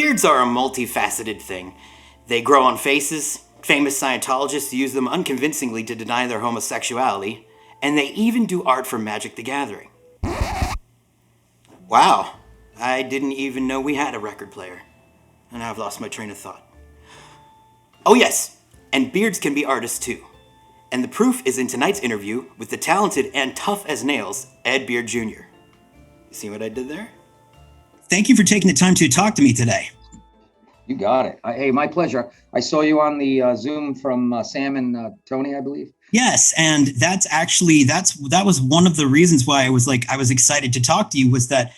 Beards are a multifaceted thing. They grow on faces, famous Scientologists use them unconvincingly to deny their homosexuality, and they even do art for Magic the Gathering. Wow, I didn't even know we had a record player. And now I've lost my train of thought. Oh yes, and beards can be artists too. And the proof is in tonight's interview with the talented and tough as nails, Ed Beard Jr. See what I did there? Thank you for taking the time to talk to me today. You got it. Hey, my pleasure. I saw you on the Zoom from Sam and Tony, I believe. Yes, and that was one of the reasons why I was excited to talk to you, was that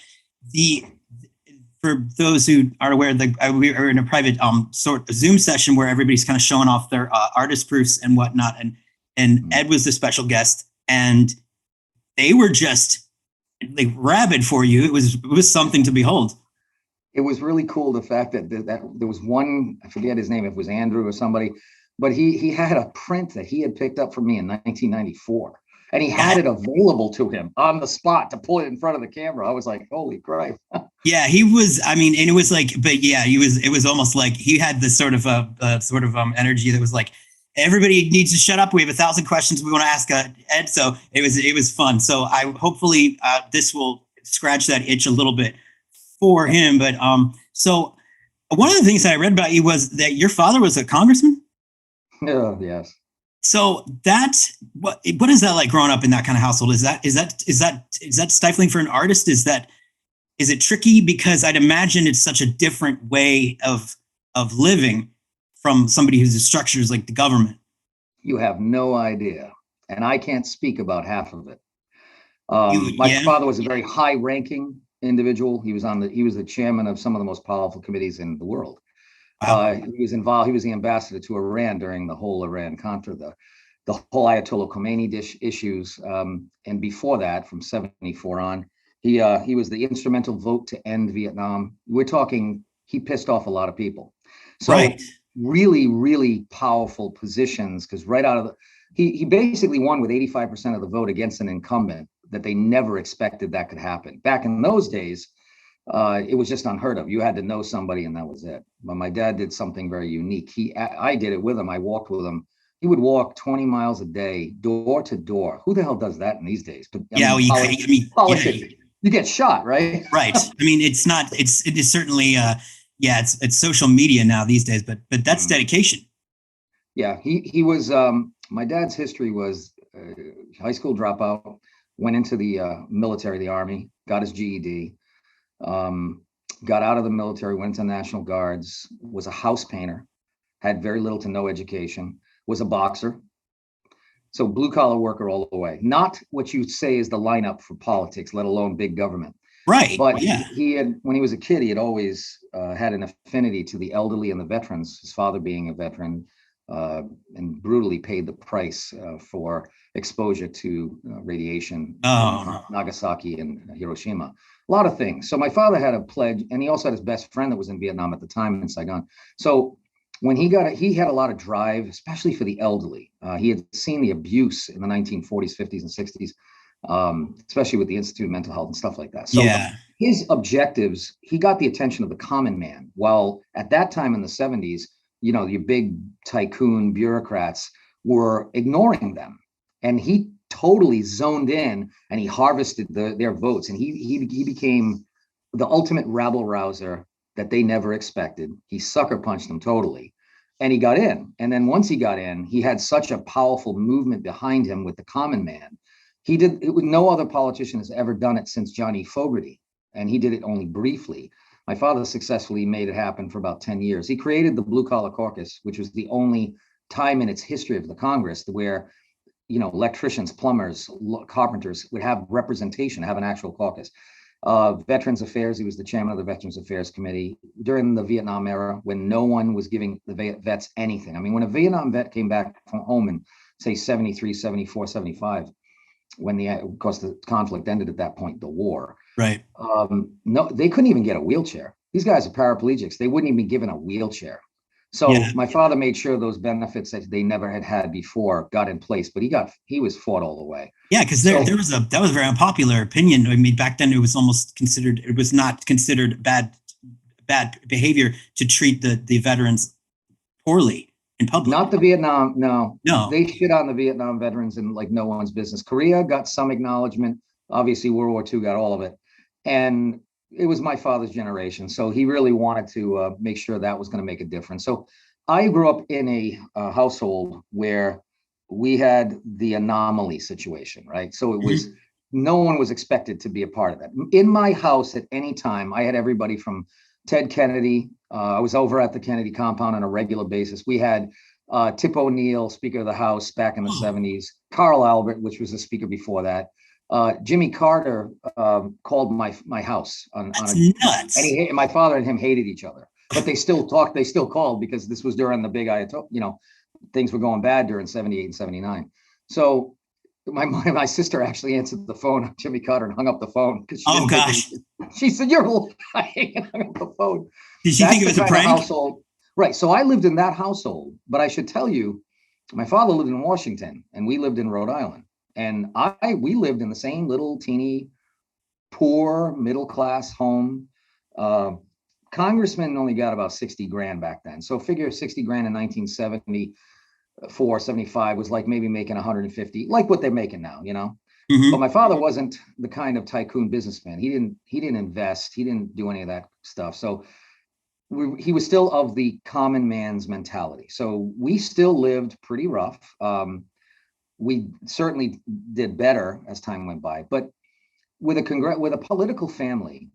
for those who are aware, we are in a private sort of Zoom session where everybody's kind of showing off their artist proofs and whatnot, and Ed was the special guest, and they were just like rabid for you. It was something to behold. It was really cool, the fact that there was one, I forget his name, if it was Andrew or somebody, but he had a print that he had picked up from me in 1994, and he had it available to him on the spot to pull it in front of the camera. I was like, holy crap. Yeah, he was, and it was like, but yeah, it was almost like he had this sort of energy that was like, everybody needs to shut up. We have 1,000 questions we want to ask Ed. So it was fun. So hopefully this will scratch that itch a little bit for him. But so one of the things that I read about you was that your father was a congressman. Oh, yes. So what is that like growing up in that kind of household? Is that stifling for an artist? Is it tricky? Because I'd imagine it's such a different way of living from somebody whose structure is like the government. You have no idea. And I can't speak about half of it. My father was a very high-ranking individual. He was the chairman of some of the most powerful committees in the world. Wow. He was involved. He was the ambassador to Iran during the whole Iran-Contra, the whole Ayatollah Khomeini issues. And before that, from 1974 on, he was the instrumental vote to end Vietnam. We're talking, he pissed off a lot of people. So right. Really, really powerful positions, because right out of he basically won with 85% of the vote against an incumbent that they never expected that could happen. Back in those days, it was just unheard of. You had to know somebody and that was it. But my dad did something very unique. I did it with him. I walked with him. He would walk 20 miles a day, door to door. Who the hell does that in these days? But politics, you get shot, right? Right. It is certainly it's social media now these days, but that's dedication. Yeah, he was, my dad's history was high school dropout, went into the military, the Army, got his GED, got out of the military, went to National Guards, was a house painter, had very little to no education, was a boxer. So blue collar worker all the way. Not what you say is the lineup for politics, let alone big government. Right. But yeah. He had, when he was a kid, he had always had an affinity to the elderly and the veterans, his father being a veteran, and brutally paid the price for exposure to radiation in Nagasaki and Hiroshima. A lot of things. So my father had a pledge, and he also had his best friend that was in Vietnam at the time in Saigon. So when he had a lot of drive, especially for the elderly. He had seen the abuse in the 1940s, 50s, and 60s. Especially with the Institute of Mental Health and stuff like that. So his objectives, he got the attention of the common man. While at that time in the 70s, your big tycoon bureaucrats were ignoring them. And he totally zoned in and he harvested their votes. And he became the ultimate rabble rouser that they never expected. He sucker punched them totally. And he got in. And then once he got in, he had such a powerful movement behind him with the common man. He did it with no other politician has ever done it since Johnny Fogerty, and he did it only briefly. My father successfully made it happen for about 10 years. He created the Blue Collar Caucus, which was the only time in its history of the Congress where, electricians, plumbers, carpenters would have representation, have an actual caucus. Veterans Affairs, he was the chairman of the Veterans Affairs Committee during the Vietnam era when no one was giving the vets anything. I mean, when a Vietnam vet came back from home in, say, 73, 74, 75, when of course the conflict ended at that point, the war. Right. No, they couldn't even get a wheelchair. These guys are paraplegics. They wouldn't even be given a wheelchair. So my father made sure those benefits that they never had before got in place, but he was fought all the way. Yeah, because that was a very unpopular opinion. I mean, back then it was not considered bad bad behavior to treat the veterans poorly in public. Not the Vietnam, no. No. They shit on the Vietnam veterans and like no one's business. Korea got some acknowledgement. Obviously, World War II got all of it. And it was my father's generation. So he really wanted to make sure that was going to make a difference. So I grew up in a household where we had the anomaly situation, right? So it was, no one was expected to be a part of that. In my house at any time, I had everybody from Ted Kennedy. I was over at the Kennedy compound on a regular basis. We had Tip O'Neill, Speaker of the House back in the 70s, Carl Albert, which was the speaker before that. Jimmy Carter called my house on nuts. And my father and him hated each other, but they still talked, they still called because this was during the big Ayatollah, things were going bad during 78 and 79. So my sister actually answered the phone on Jimmy Carter and hung up the phone because she said, "You're lying," and hung up the phone. Did she think it was a prank? Household. Right. So I lived in that household, but I should tell you, my father lived in Washington and we lived in Rhode Island. And we lived in the same little teeny, poor middle class home. Congressman only got about 60 grand back then. So figure 60 grand in 1974, 75 was like maybe making 150, like what they're making now, But my father wasn't the kind of tycoon businessman. He didn't invest. He didn't do any of that stuff. So he was still of the common man's mentality. So we still lived pretty rough. We certainly did better as time went by, but with a political family,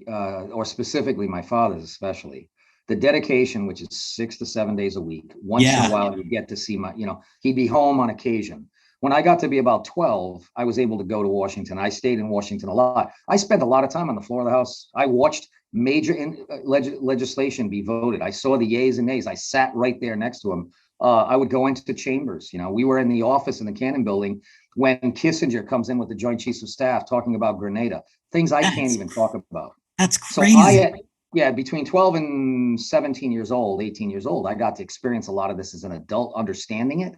or specifically my father's especially, the dedication, which is 6 to 7 days a week, once in a while you get to see he'd be home on occasion. When I got to be about 12, I was able to go to Washington. I stayed in Washington a lot. I spent a lot of time on the floor of the House. I watched major legislation be voted. I saw the yays and nays. I sat right there next to him. I would go into the chambers. We were in the office in the Cannon Building when Kissinger comes in with the Joint Chiefs of Staff talking about Grenada, things I can't even talk about. That's crazy. So between 12 and 17 years old, 18 years old, I got to experience a lot of this as an adult, understanding it.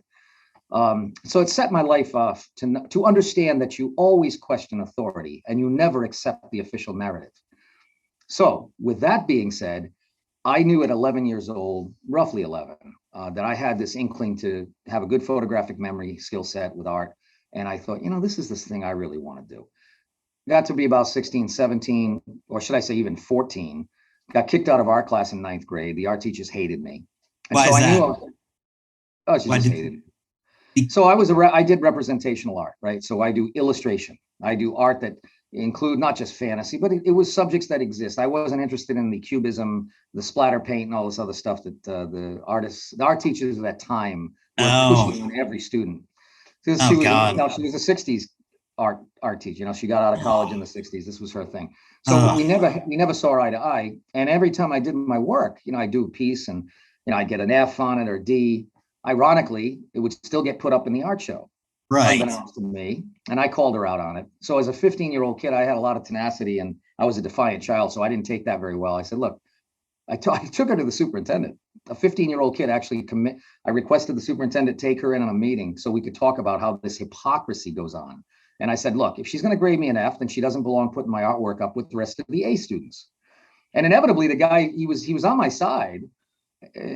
So it set my life off to understand that you always question authority and you never accept the official narrative. So with that being said, I knew at 11 years old, roughly 11, that I had this inkling to have a good photographic memory skill set with art. And I thought, this is this thing I really want to do. Got to be about 16, 17, or should I say even 14, got kicked out of art class in 9th grade. The art teachers hated me. And Why so is I that? She just hated me. So I did representational art, right? So I do illustration. I do art that include not just fantasy, but it was subjects that exist. I wasn't interested in the cubism, the splatter paint, and all this other stuff that the art teachers of that time were pushing on every student. She was a 60s art teacher. She got out of college in the 60s. This was her thing. So we never saw eye to eye. And every time I did my work, I do a piece and I'd get an F on it or D. Ironically, it would still get put up in the art show. Right. Unbeknownst to me. And I called her out on it. So as a 15-year-old kid, I had a lot of tenacity and I was a defiant child. So I didn't take that very well. I said, look, I took her to the superintendent. A 15-year-old kid actually I requested the superintendent take her in on a meeting so we could talk about how this hypocrisy goes on. And I said, look, if she's going to grade me an F, then she doesn't belong putting my artwork up with the rest of the A students. And inevitably, the guy, he was on my side.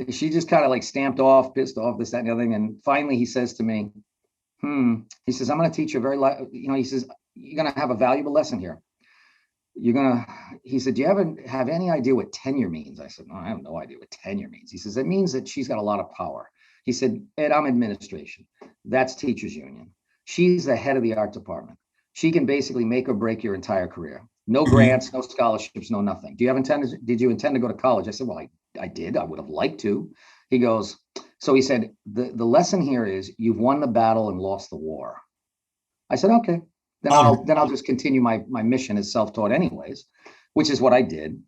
She just kind of like stamped off, pissed off, this, that, and the other thing. And finally, he says to me, he says, I'm going to teach you he says, you're going to have a valuable lesson here. He said, do you have any idea what tenure means? I said, no, I have no idea what tenure means. He says, it means that she's got a lot of power. He said, Ed, I'm administration. That's teachers union. She's the head of the art department. She can basically make or break your entire career. No grants, no scholarships, no nothing. Did you intend to go to college? I said, well, I did. I would have liked to. He goes, so he said, the lesson here is you've won the battle and lost the war. I said, okay, then I'll just continue my mission as self-taught anyways, which is what I did.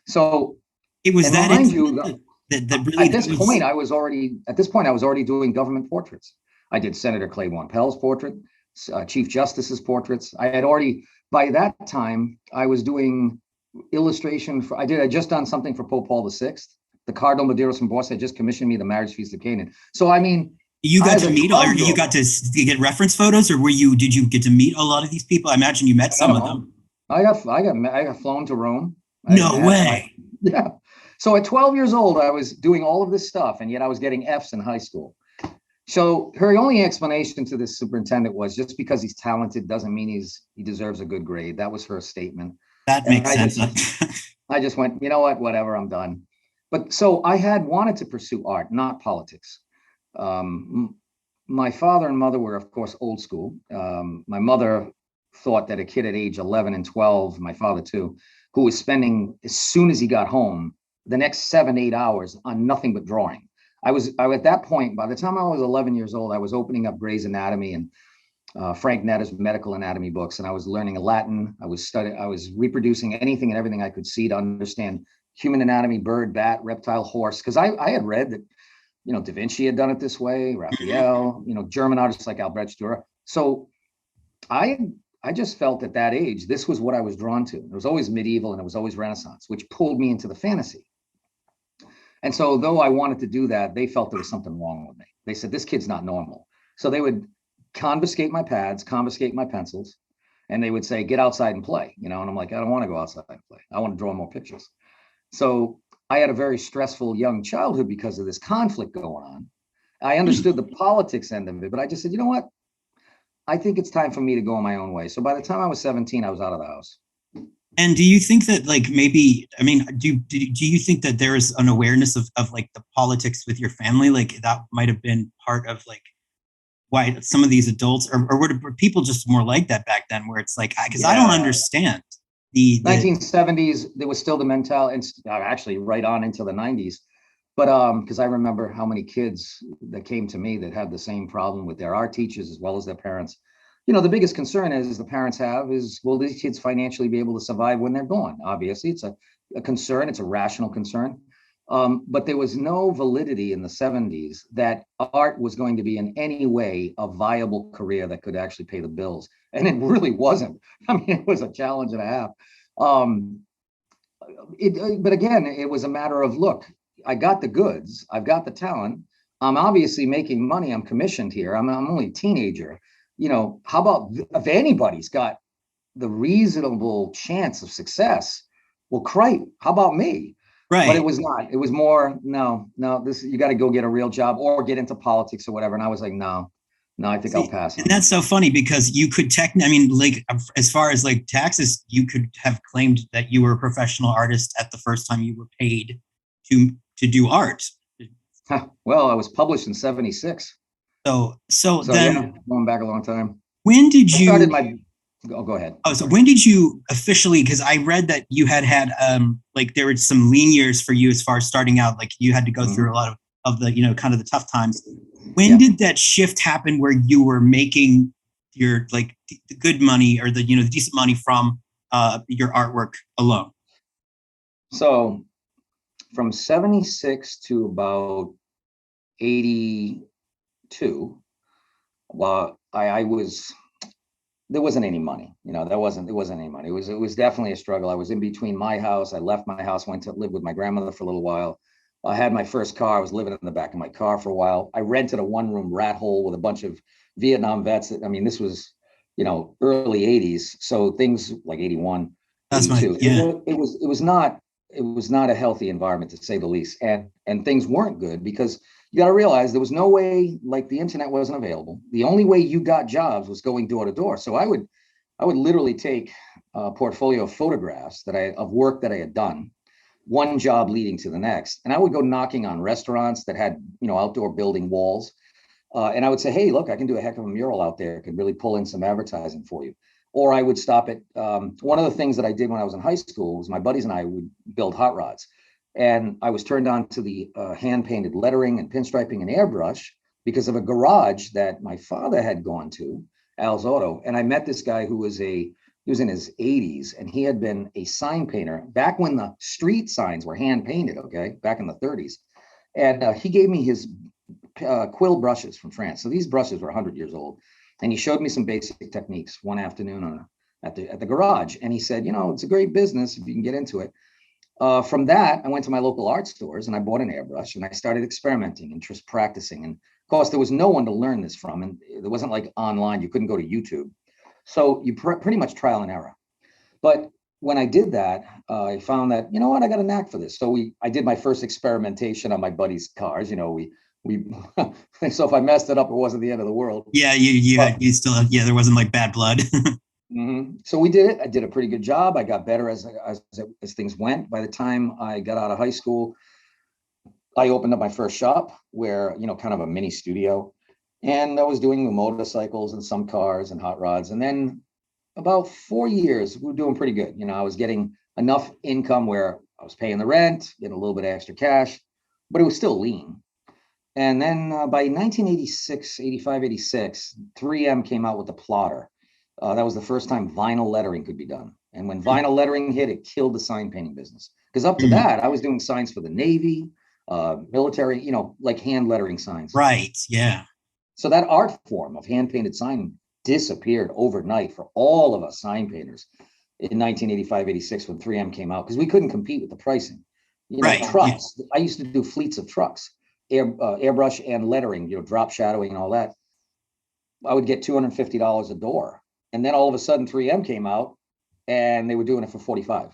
So it was that mind you, at this point I was already doing government portraits. I did Senator Claiborne Pell's portrait, Chief Justice's portraits. I had already, by that time, I was doing illustration I had just done something for Pope Paul VI. The Cardinal Medeiros from Boston had just commissioned me the Marriage Feast of Canaan. So, I mean, you got to meet, or you got to get reference photos, or did you get to meet a lot of these people? I imagine you met some of them. I got flown to Rome. No way. Yeah. So at 12 years old, I was doing all of this stuff, and yet I was getting F's in high school. So her only explanation to this superintendent was just because he's talented doesn't mean he deserves a good grade. That was her statement. That And makes sense. I just went, you know what, whatever, I'm done. But so I had wanted to pursue art, not politics. My father and mother were, of course, old school. My mother thought that a kid at age 11 and 12, my father too, who was spending as soon as he got home the next 7, 8 hours on nothing but drawing. I at that point, by the time I was 11 years old, I was opening up Gray's Anatomy and Frank Netter's medical anatomy books, and I was learning Latin. I was reproducing anything and everything I could see to understand human anatomy, bird, bat, reptile, horse, because I had read that, Da Vinci had done it this way, Raphael, German artists like Albrecht Dürer. So I I just felt at that age, this was what I was drawn to. It was always medieval and it was always Renaissance, which pulled me into the fantasy. And so though I wanted to do that, they felt there was something wrong with me. They said, this kid's not normal. So they would confiscate my pads, confiscate my pencils, and they would say, get outside and play, and I'm like, I don't want to go outside and play. I want to draw more pictures. So I had a very stressful young childhood because of this conflict going on. I understood the politics end of it, but I just said, you know what? I think it's time for me to go my own way. So by the time I was 17, I was out of the house. And do you think that, like, maybe, I mean, do you think that there is an awareness of like the politics with your family? Like that might have been part of like why some of these adults, or were people just more like that back then, where it's like, because I don't understand the 1970s, there was still the mentality, and actually right on into the 90s. But because I remember how many kids that came to me that had the same problem with their art teachers as well as their parents. The biggest concern is the parents have is, will these kids financially be able to survive when they're gone? Obviously, it's a concern. It's a rational concern. But there was no validity in the 70s that art was going to be in any way a viable career that could actually pay the bills. And it really wasn't. I mean, it was a challenge and a half. But again, it was a matter of, look, I got the goods. I've got the talent. I'm obviously making money. I'm commissioned here. I'm only a teenager. How about if anybody's got the reasonable chance of success? Well, great. How about me? right. But it was not. It was more, no, this, you got to go get a real job or get into politics or whatever. And I was like, no, I think I'll pass. And that's so funny because you could I mean, like, as far as like taxes, you could have claimed that you were a professional artist at the first time you were paid to do art. Well, I was published in 76. So then, yeah, going back a long time. When did you started my? Go ahead. Oh, so when did you officially? Because I read that you had like there were some lean years for you as far as starting out. Like you had to go through a lot of the kind of the tough times. When did that shift happen where you were making your like the good money or the the decent money from your artwork alone? So from 76 to about 82, well, I was, there wasn't any money, there wasn't any money. It was definitely a struggle. I was in between my house. I left my house, went to live with my grandmother for a little while. I had my first car. I was living in the back of my car for a while. I rented a one-room rat hole with a bunch of Vietnam vets. I mean, this was, early 80s. So things like 81, That's 82. It was not a healthy environment, to say the least. And things weren't good because you got to realize there was no way, like the internet wasn't available. The only way you got jobs was going door to door. So I would literally take a portfolio of photographs of work that I had done, one job leading to the next. And I would go knocking on restaurants that had, outdoor building walls. And I would say, hey, look, I can do a heck of a mural out there. I could really pull in some advertising for you. Or I would stop at, one of the things that I did when I was in high school was my buddies and I would build hot rods. And I was turned on to the hand-painted lettering and pinstriping and airbrush because of a garage that my father had gone to, Al's Auto. And I met this guy who was he was in his 80s, and he had been a sign painter back when the street signs were hand-painted, okay, back in the 30s. And he gave me his quill brushes from France. So these brushes were 100 years old. And he showed me some basic techniques one afternoon at the garage. And he said, it's a great business if you can get into it. From that, I went to my local art stores and I bought an airbrush and I started experimenting and just practicing. And of course, there was no one to learn this from. And there wasn't like online. You couldn't go to YouTube. So you pretty much trial and error. But when I did that, I found that, you know what, I got a knack for this. So I did my first experimentation on my buddy's cars. We, so if I messed it up, it wasn't the end of the world. Yeah, But you still, yeah, there wasn't like bad blood. so we did it. I did a pretty good job. I got better as things went. By the time I got out of high school, I opened up my first shop where, kind of a mini studio. And I was doing the motorcycles and some cars and hot rods. And then about 4 years, we were doing pretty good. I was getting enough income where I was paying the rent, getting a little bit of extra cash, but it was still lean. And then by 1986, 85, 86, 3M came out with the plotter. That was the first time vinyl lettering could be done. And when vinyl lettering hit, it killed the sign painting business. Because up to that, I was doing signs for the Navy, military, like hand lettering signs. Right. Yeah. So that art form of hand painted sign disappeared overnight for all of us sign painters in 1985, 86 when 3M came out, because we couldn't compete with the pricing. Right. Trucks. Yeah. I used to do fleets of trucks, airbrush and lettering, drop shadowing and all that. I would get $250 a door. And then all of a sudden 3M came out and they were doing it for 45.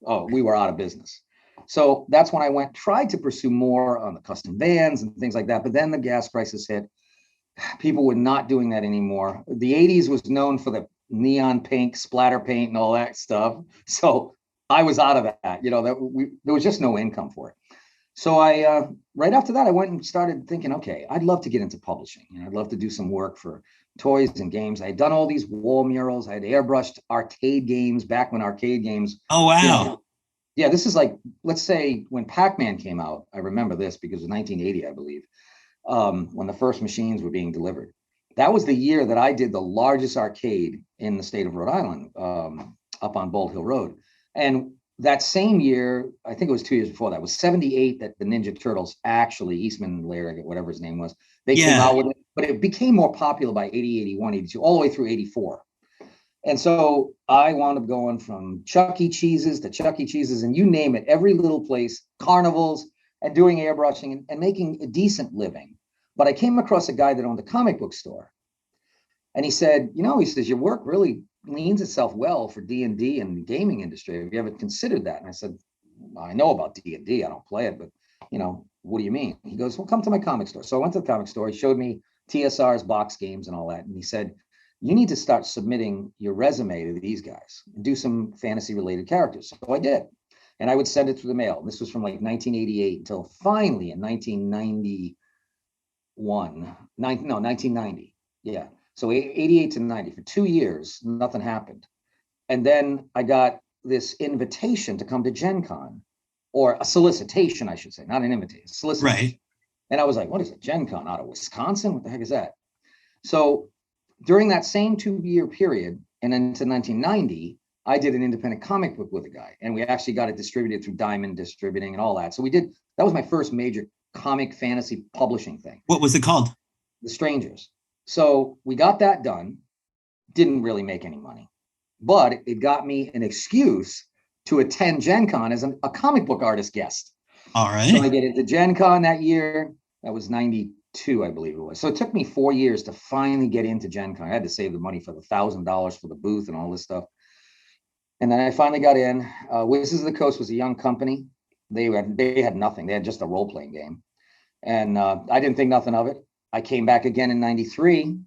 Oh, we were out of business. So that's when I tried to pursue more on the custom vans and things like that. But then the gas prices hit. People were not doing that anymore. The 80s was known for the neon pink splatter paint and all that stuff. So I was out of that, there was just no income for it. So I, right after that, I went and started thinking, okay, I'd love to get into publishing. I'd love to do some work for toys and games. I had done all these wall murals. I had airbrushed arcade games back when arcade games. Oh, wow. Yeah, this is like, let's say when Pac-Man came out. I remember this because it was 1980, I believe. When the first machines were being delivered. That was the year that I did the largest arcade in the state of Rhode Island, up on Bald Hill Road. And that same year, I think it was 2 years before that, was 78 that the Ninja Turtles, actually, Eastman Laird, whatever his name was, they came out with it, but it became more popular by 80, 81, 82, all the way through 84. And so I wound up going from Chuck E. Cheese's to Chuck E. Cheese's, and you name it, every little place, carnivals, and doing airbrushing and making a decent living. But I came across a guy that owned a comic book store. And he said, he says, your work really leans itself well for D&D and the gaming industry. Have you ever considered that? And I said, I know about D&D. I don't play it, but, what do you mean? He goes, well, come to my comic store. So I went to the comic store. He showed me TSR's box games and all that. And he said, you need to start submitting your resume to these guys and do some fantasy related characters. So I did. And I would send it through the mail. This was from like 1988 until finally in 1990. Yeah. So 88 to 90, for 2 years, nothing happened. And then I got this invitation to come to Gen Con, or a solicitation, I should say, not an invitation, solicitation. Right. And I was like, what is it? Gen Con out of Wisconsin? What the heck is that? So during that same 2-year period and into 1990, I did an independent comic book with a guy, and we actually got it distributed through Diamond Distributing and all that. So that was my first major comic fantasy publishing thing. What was it called? The Strangers. So we got that done. Didn't really make any money, but it got me an excuse to attend Gen Con as a comic book artist guest. All right. So I get into Gen Con that year. That was 92, I believe it was. So it took me 4 years to finally get into Gen Con. I had to save the money for the $1,000 for the booth and all this stuff. And then I finally got in. Wizards of the Coast was a young company. They had nothing. They had just a role-playing game. And I didn't think nothing of it. I came back again in 93.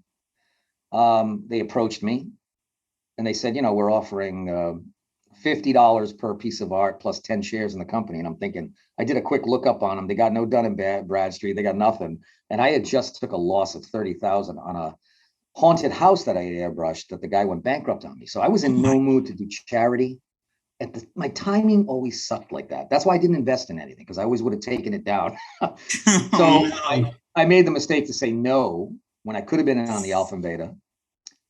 They approached me and they said, we're offering $50 per piece of art plus 10 shares in the company. And I'm thinking, I did a quick look up on them. They got no Dun & Bradstreet. They got nothing. And I had just took a loss of 30,000 on a haunted house that I had airbrushed that the guy went bankrupt on me. So I was in no mood to do charity. My timing always sucked like that. That's why I didn't invest in anything, because I always would have taken it down. So I made the mistake to say no when I could have been on the alpha and beta.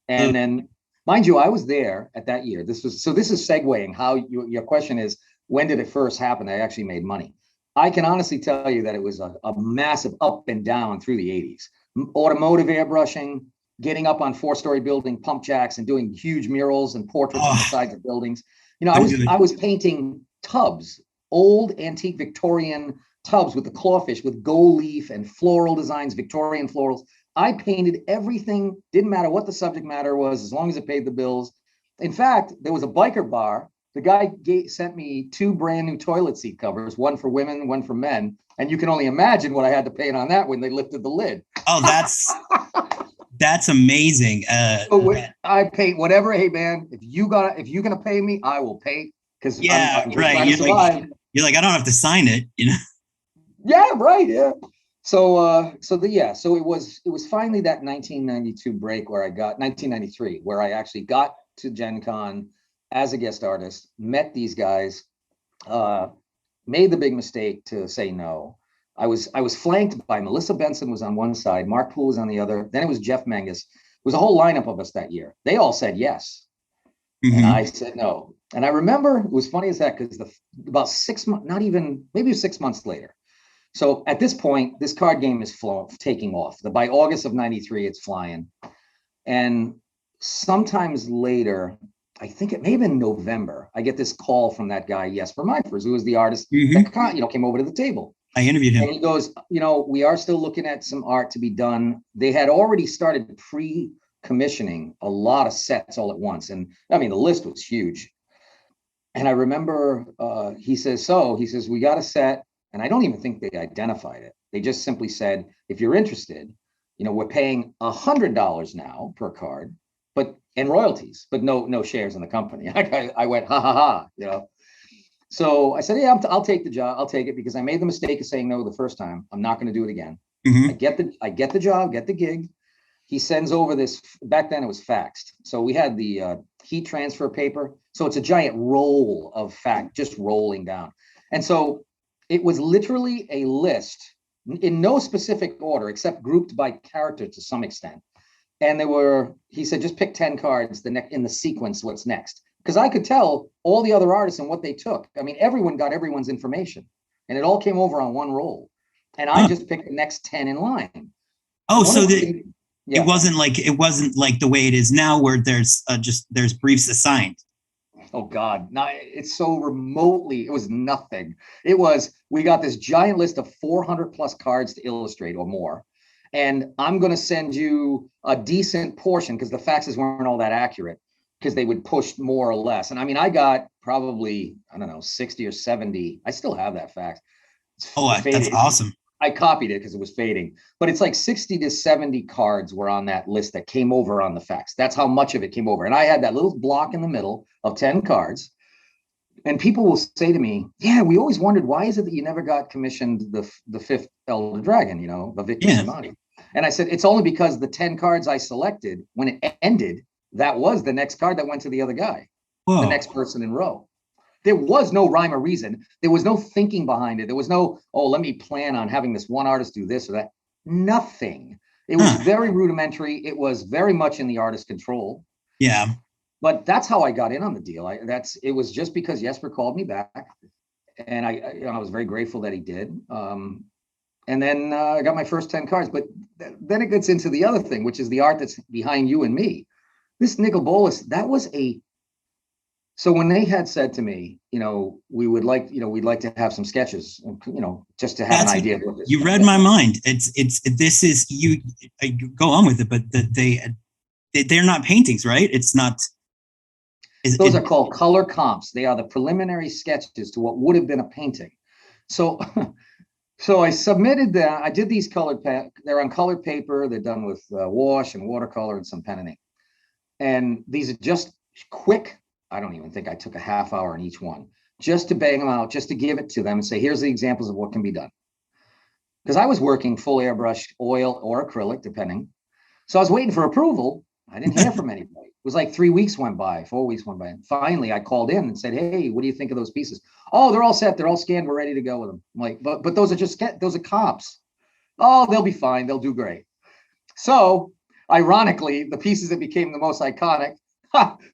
And then, mind you, I was there at that year. This is segueing how your question is, when did it first happen? I actually made money. I can honestly tell you that it was a massive up and down through the 80s. Automotive airbrushing, getting up on 4-story building pump jacks and doing huge murals and portraits on the sides of buildings. I was painting tubs, old antique Victorian tubs with the clawfish with gold leaf and floral designs, Victorian florals. I painted everything, didn't matter what the subject matter was, as long as it paid the bills. In fact, there was a biker bar the guy sent me 2 brand new toilet seat covers, one for women, one for men. And you can only imagine what I had to pay on that when they lifted the lid. Oh, that's amazing. So I pay whatever. Hey man, if you're gonna pay me, I will pay, because yeah, I'm just right. trying to survive. You're like, I don't have to sign it, you know? Yeah, right. Yeah. So so it was finally that 1992 break where I got 1993 where I actually got to Gen Con as a guest artist, met these guys, uh, made the big mistake to say no. I was flanked by Melissa Benson was on one side, Mark Poole was on the other. Then it was Jeff Menges. It was a whole lineup of us that year. They all said yes, and I said no. And I remember it was funny as that because about 6 months, not even maybe 6 months later. So at this point, this card game is taking off. By August of '93, it's flying. And sometimes later, I think it may have been November, I get this call from that guy, Jesper Meifers, who was the artist that came over to the table. I interviewed him. And he goes, we are still looking at some art to be done. They had already started pre-commissioning a lot of sets all at once. And I mean, the list was huge. And I remember he says, we got a set. And I don't even think they identified it. They just simply said, if you're interested, we're paying $100 now per card, and royalties, but no shares in the company. I went, ha ha ha, So I said, yeah, I'll take the job. I'll take it because I made the mistake of saying no the first time. I'm not going to do it again. I get the job, get the gig. He sends over this. Back then it was faxed, so we had the heat transfer paper. So it's a giant roll of fax just rolling down, and so it was literally a list in no specific order except grouped by character to some extent. And he said, just pick 10 cards in the sequence, what's next. Because I could tell all the other artists and what they took. I mean, everyone got everyone's information and it all came over on one roll. And I just picked the next 10 in line. Oh, so it wasn't like the way it is now where there's briefs assigned. Oh God, no, it's so remotely, it was nothing. We got this giant list of 400 plus cards to illustrate or more. And I'm going to send you a decent portion because the faxes weren't all that accurate because they would push more or less. And I mean, I got probably, I don't know, 60 or 70. I still have that fax. That's awesome. I copied it because it was fading, but it's like 60 to 70 cards were on that list that came over on the fax. That's how much of it came over. And I had that little block in the middle of 10 cards. And people will say to me, yeah, we always wondered, why is it that you never got commissioned the fifth Elder Dragon, the Victor Simani? And I said, it's only because the 10 cards I selected, when it ended, that was the next card that went to the other guy, the next person in row. There was no rhyme or reason. There was no thinking behind it. There was no, let me plan on having this one artist do this or that. Nothing. It was very rudimentary. It was very much in the artist's control. Yeah. But that's how I got in on the deal. It was just because Jesper called me back, and I was very grateful that he did. And then I got my first 10 cards. But then it gets into the other thing, which is the art that's behind you and me. This Nicol Bolas, that was so when they had said to me, we would like, we'd like to have some sketches, just to have an idea of what this. You read my mind. This is you go on with it, but they're not paintings, right? It's not. Those are called color comps. They are the preliminary sketches to what would have been a painting. So I submitted that. I did these they're on colored paper. They're done with wash and watercolor and some pen and ink. And these are just quick. I don't even think I took a half hour in each one just to bang them out, just to give it to them and say, here's the examples of what can be done. Because I was working full airbrush, oil, or acrylic, depending. So I was waiting for approval. I didn't hear from anybody. It was like 3 weeks went by, 4 weeks went by. And finally, I called in and said, hey, what do you think of those pieces? Oh, they're all set. They're all scanned. We're ready to go with them. I'm like, but those are comps. Oh, they'll be fine. They'll do great. So ironically, the pieces that became the most iconic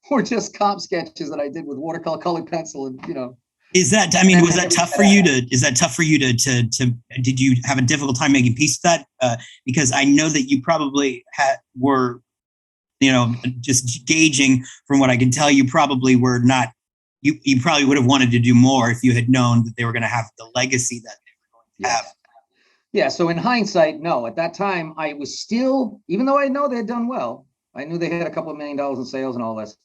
were just comp sketches that I did with watercolor, colored pencil, and Is that? I mean, was that tough for you to? Is that tough for you to? Did you have a difficult time making peace with that? Because I know that you probably were, just gauging from what I can tell, you probably were not. You probably would have wanted to do more if you had known that they were going to have the legacy that they were going to have. Yeah. So in hindsight, no. At that time, I was still, even though I know they had done well. I knew they had a couple of $1 million in sales and all this.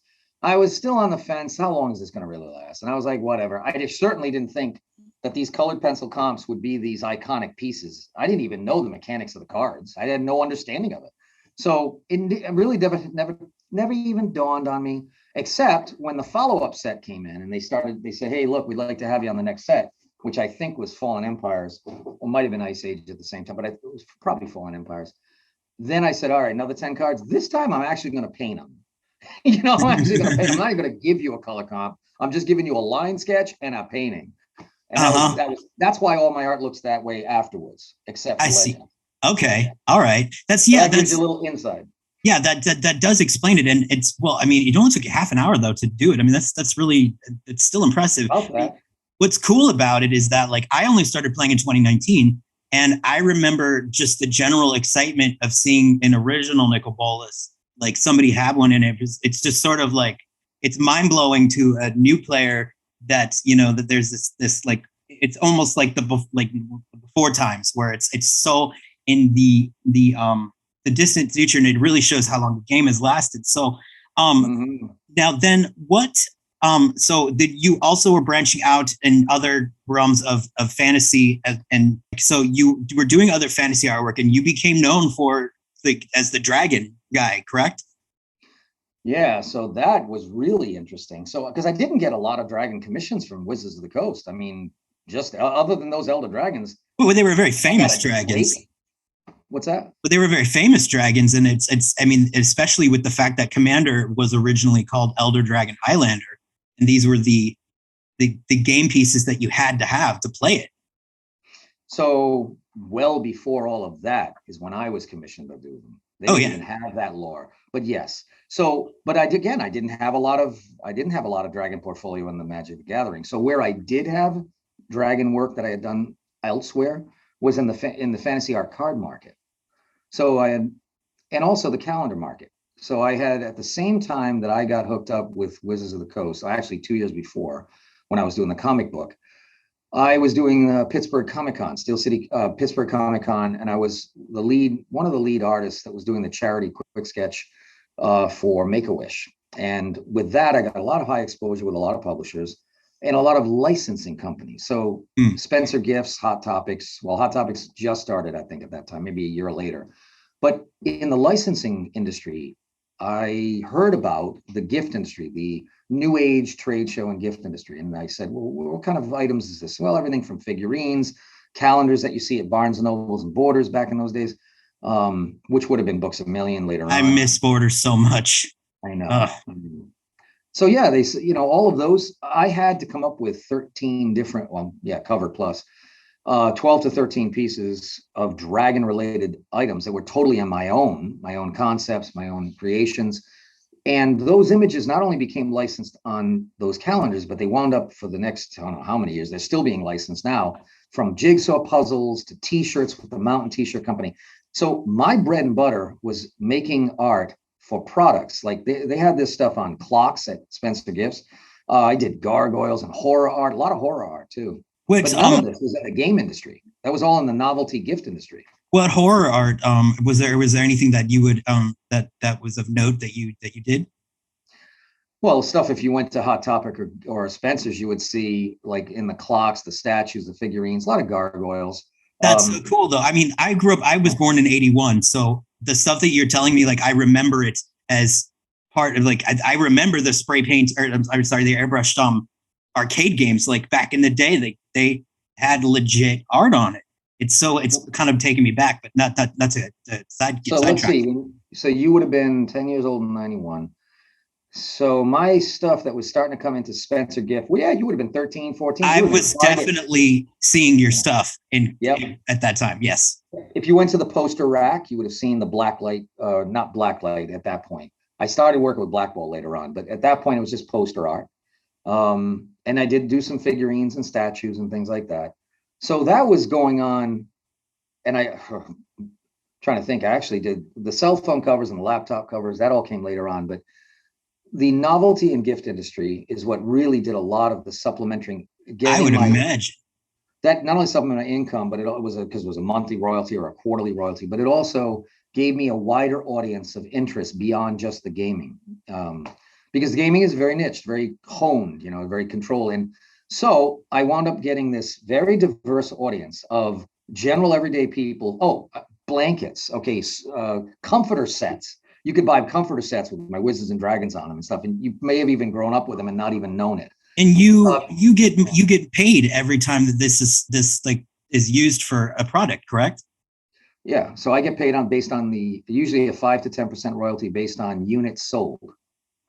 I was still on the fence. How long is this going to really last? And I was like, whatever. I just certainly didn't think that these colored pencil comps would be these iconic pieces. I didn't even know the mechanics of the cards. I had no understanding of it. So it really never even dawned on me, except when the follow-up set came in and they said, hey, look, we'd like to have you on the next set, which I think was Fallen Empires, or might have been Ice Age at the same time, but it was probably Fallen Empires. Then I said, all right, another 10 cards. This time I'm actually going to paint them. I'm actually going to paint. I'm not even going to give you a color comp. I'm just giving you a line sketch and a painting. And that's why all my art looks that way afterwards, except for see. Legend. Okay. All right. That gives you a little insight. Yeah, that does explain it. And it's, well, I mean, it only took you half an hour though to do it. I mean, that's really, it's still impressive. What's cool about it is that, like, I only started playing in 2019, and I remember just the general excitement of seeing an original Nicol Bolas, like somebody had one, and it's just sort of like, it's mind blowing to a new player that, that there's this like, it's almost like the before times where it's so in the distant future, and it really shows how long the game has lasted. So now then what, so that you also were branching out in other realms of fantasy, and so you were doing other fantasy artwork, and you became known for as the dragon guy, correct? Yeah, so that was really interesting. So because I didn't get a lot of dragon commissions from Wizards of the Coast. I mean, just other than those Elder Dragons. Well, they were very famous dragons. What's that? But they were very famous dragons, and it's I mean, especially with the fact that Commander was originally called Elder Dragon Highlander, and these were the game pieces that you had to have to play it. So well before all of that is when I was commissioned to do them. They didn't even have that lore. But yes. So, but I didn't have a lot of dragon portfolio in the Magic the Gathering. So where I did have dragon work that I had done elsewhere was in the fantasy art card market. So and also the calendar market. So I had, at the same time that I got hooked up with Wizards of the Coast, actually 2 years before, when I was doing the comic book, I was doing Pittsburgh Comic Con, Steel City, Pittsburgh Comic Con, and I was one of the lead artists that was doing the charity quick sketch for Make-A-Wish. And with that, I got a lot of high exposure with a lot of publishers and a lot of licensing companies. So Spencer Gifts, Hot Topics. Well, Hot Topics just started, I think, at that time, maybe a year later. But in the licensing industry, I heard about the gift industry, the new age trade show and gift industry. And I said, well, what kind of items is this? Well, everything from figurines, calendars that you see at Barnes and Nobles and Borders back in those days, which would have been Books A Million later on. I miss Borders so much. I know. So yeah, they, all of those, I had to come up with 13 different, cover plus 12 to 13 pieces of dragon related items that were totally on my own concepts, my own creations. And those images not only became licensed on those calendars, but they wound up for the next, I don't know how many years, they're still being licensed now, from jigsaw puzzles to t-shirts with the Mountain T-shirt company. So my bread and butter was making art for products. Like they had this stuff on clocks at Spencer Gifts. I did gargoyles and horror art, a lot of horror art too. But none of this was in the game industry. That was all in the novelty gift industry. What horror art was there anything that you would that was of note that you did? Well, stuff, if you went to Hot Topic or Spencer's, you would see, like, in the clocks, the statues, the figurines, a lot of gargoyles. That's so cool though. I mean, I was born in 81, so the stuff that you're telling me, like, I remember it as part of, like, I remember the spray paint, or I'm sorry, the airbrushed arcade games, like back in the day, they had legit art on it. It's kind of taking me back, but that's a side. So let's see. So you would have been 10 years old in 91. So my stuff that was starting to come into Spencer Gift, well, yeah, you would have been 13, 14. I was definitely seeing your stuff at that time. Yes. If you went to the poster rack, you would have seen the blacklight, not blacklight at that point. I started working with Blackball later on, but at that point it was just poster art. And I did do some figurines and statues and things like that. So that was going on. And trying to think, I actually did the cell phone covers and the laptop covers. That all came later on, but the novelty and gift industry is what really did a lot of the supplementing. I would imagine that not only supplemented my income, but it was because it was a monthly royalty or a quarterly royalty, but it also gave me a wider audience of interest beyond just the gaming. because gaming is very niche, very honed, very controlled. And so I wound up getting this very diverse audience of general everyday people. Oh, blankets. Okay. Comforter sets. You could buy comforter sets with my Wizards and Dragons on them and stuff. And you may have even grown up with them and not even known it. And you get paid every time that this like is used for a product, correct? Yeah. So I get paid based on usually a 5 to 10% royalty based on units sold.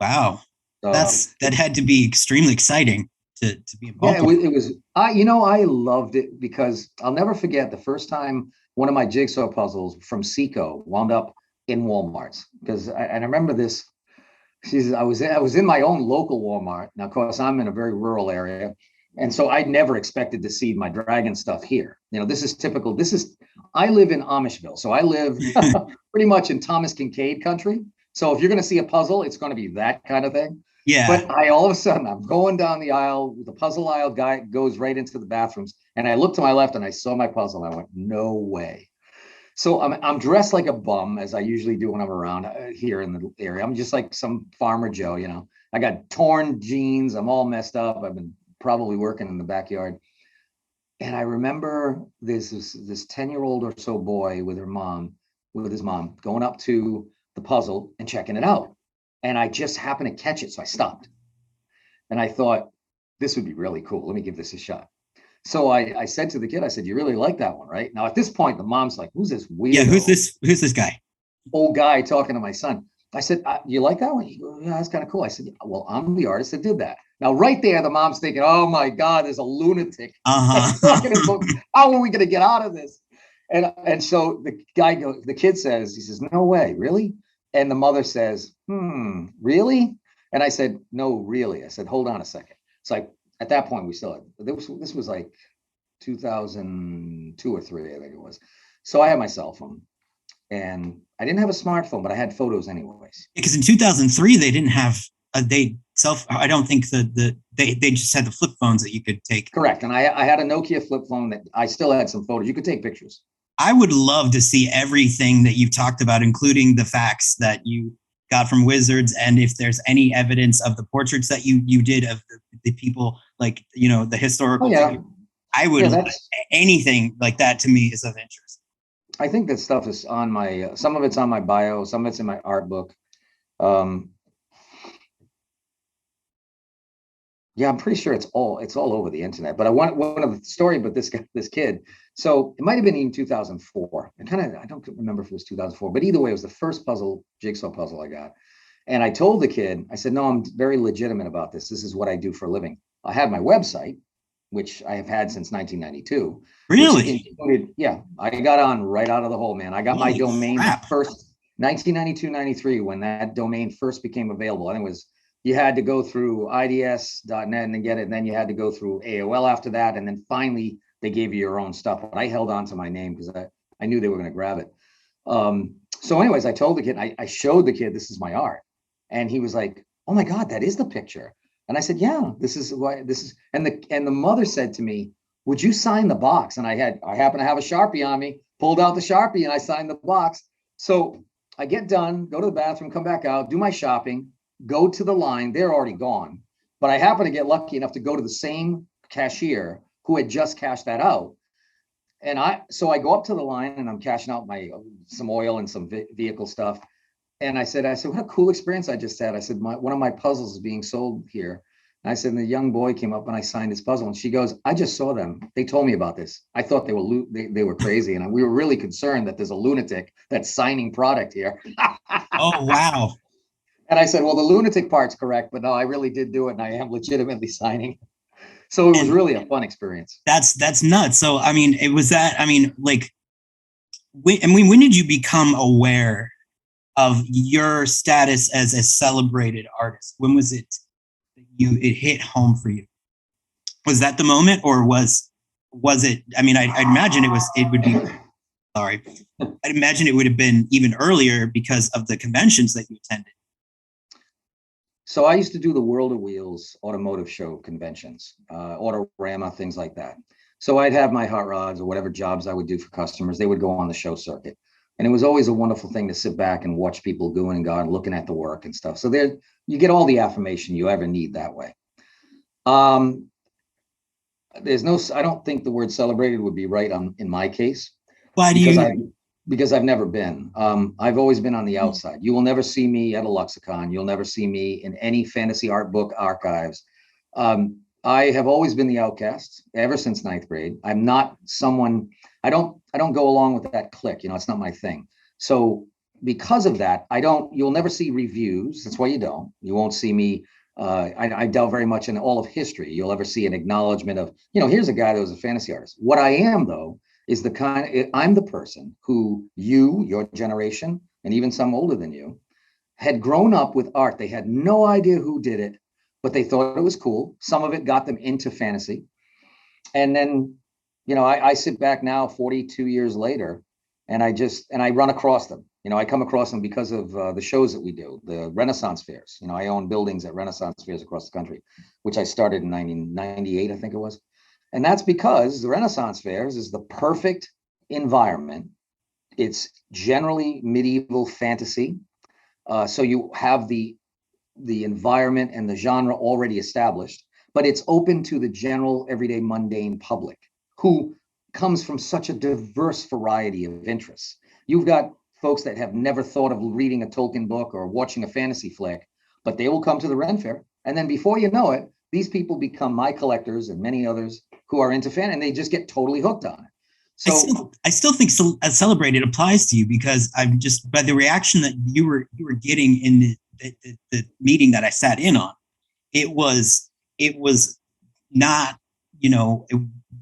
Wow. So, that had to be extremely exciting to be involved. Yeah, it was. I loved it because I'll never forget the first time one of my jigsaw puzzles from Seco wound up in Walmart's, because I remember this. I was in my own local Walmart. Now, of course, I'm in a very rural area, and so I never expected to see my dragon stuff here. This is typical. I live in Amishville, so I live pretty much in Thomas Kincaid country. So if you're going to see a puzzle, it's going to be that kind of thing. Yeah. But all of a sudden, I'm going down the aisle. The puzzle aisle guy goes right into the bathrooms, and I looked to my left and I saw my puzzle. And I went, no way. So I'm dressed like a bum, as I usually do when I'm around here in the area. I'm just like some farmer Joe, I got torn jeans. I'm all messed up. I've been probably working in the backyard. And I remember this 10-year-old or so boy with his mom, going up to the puzzle and checking it out. And I just happened to catch it. So I stopped. And I thought, this would be really cool. Let me give this a shot. So I said to the kid, I said, you really like that one, right? Now, at this point, the mom's like, who's this weirdo? Yeah, who's this guy? Old guy talking to my son. I said, you like that one? He goes, yeah, that's kind of cool. I said, well, I'm the artist that did that. Now, right there, the mom's thinking, oh my God, there's a lunatic. Talking about, how are we going to get out of this? And so the kid says, no way, really? And the mother says, really? And I said, no, really. I said, hold on a second. It's like, at that point, we still had, this was like 2002 or 3, I think it was. So I had my cell phone, and I didn't have a smartphone, but I had photos anyways. Because in 2003, they didn't have I don't think they just had the flip phones that you could take. Correct. And I had a Nokia flip phone that I still had some photos. You could take pictures. I would love to see everything that you've talked about, including the facts that you got from Wizards, and if there's any evidence of the portraits that you did of the people, like the historical. I would anything like that to me is of interest. I think that stuff is on my some of it's on my bio, some of it's in my art book. Yeah, I'm pretty sure it's all over the internet. But I want one of the story about this kid. So it might have been in 2004. I don't remember if it was 2004, but either way, it was the first jigsaw puzzle I got. And I told the kid, I said, no, I'm very legitimate about this. This is what I do for a living. I had my website, which I have had since 1992. Really? Yeah, I got on right out of the hole, man. I got my domain first 1992-93 when that domain first became available. I think it was, you had to go through ids.net and then get it. And then you had to go through AOL after that. And then finally they gave you your own stuff. But I held on to my name because I knew they were going to grab it. So anyways, I told the kid, I showed the kid, this is my art. And he was like, oh my God, that is the picture. And I said, yeah, this is why this is. And the mother said to me, would you sign the box? And I happen to have a Sharpie on me, pulled out the Sharpie and I signed the box. So I get done, go to the bathroom, come back out, do my shopping, go to the line. They're already gone. But I happen to get lucky enough to go to the same cashier who had just cashed that out. And so I go up to the line and I'm cashing out some oil and some vehicle stuff. And I said, what a cool experience I just had. I said, one of my puzzles is being sold here. And I said, and the young boy came up and I signed his puzzle. And she goes, I just saw them. They told me about this. I thought they were crazy. And we were really concerned that there's a lunatic that's signing product here. Oh, wow. And I said, well, the lunatic part's correct, but no, I really did do it. And I am legitimately signing. So it was really a fun experience. That's nuts. So, I mean, when did you become aware of your status as a celebrated artist? When was it it hit home for you? Was that the moment, or was it? I mean, I imagine it would be. Sorry, I'd imagine it would have been even earlier because of the conventions that you attended. So I used to do the World of Wheels automotive show conventions, Autorama, things like that. So I'd have my hot rods or whatever jobs I would do for customers. They would go on the show circuit. And it was always a wonderful thing to sit back and watch people going and going, looking at the work and stuff. So there, you get all the affirmation you ever need that way. Um, I don't think the word celebrated would be right in my case, Why do because you? I because I've never been. I've always been on the outside. You will never see me at a lexicon. You'll never see me in any fantasy art book archives. I have always been the outcast ever since ninth grade. I'm not someone. I don't go along with that clique. You know, it's not my thing. So because of that, I don't. You'll never see reviews. That's why you don't. You won't see me. I delve very much in all of history. You'll ever see an acknowledgement of, here's a guy that was a fantasy artist. What I am, though, is I'm the person who your generation, and even some older than you, had grown up with art. They had no idea who did it, but they thought it was cool. Some of it got them into fantasy. And then, I sit back now 42 years later, and I run across them. I come across them because of the shows that we do, the Renaissance fairs. I own buildings at Renaissance fairs across the country, which I started in 1998, I think it was. And that's because the Renaissance fairs is the perfect environment. It's generally medieval fantasy. So you have the environment and the genre already established, but it's open to the general, everyday, mundane public who comes from such a diverse variety of interests. You've got folks that have never thought of reading a Tolkien book or watching a fantasy flick, but they will come to the Ren Fair. And then before you know it, these people become my collectors and many others who are into fan, and they just get totally hooked on it. So I still think celebrated applies to you, because I'm just, by the reaction that you were getting in the meeting that I sat in on, it was not,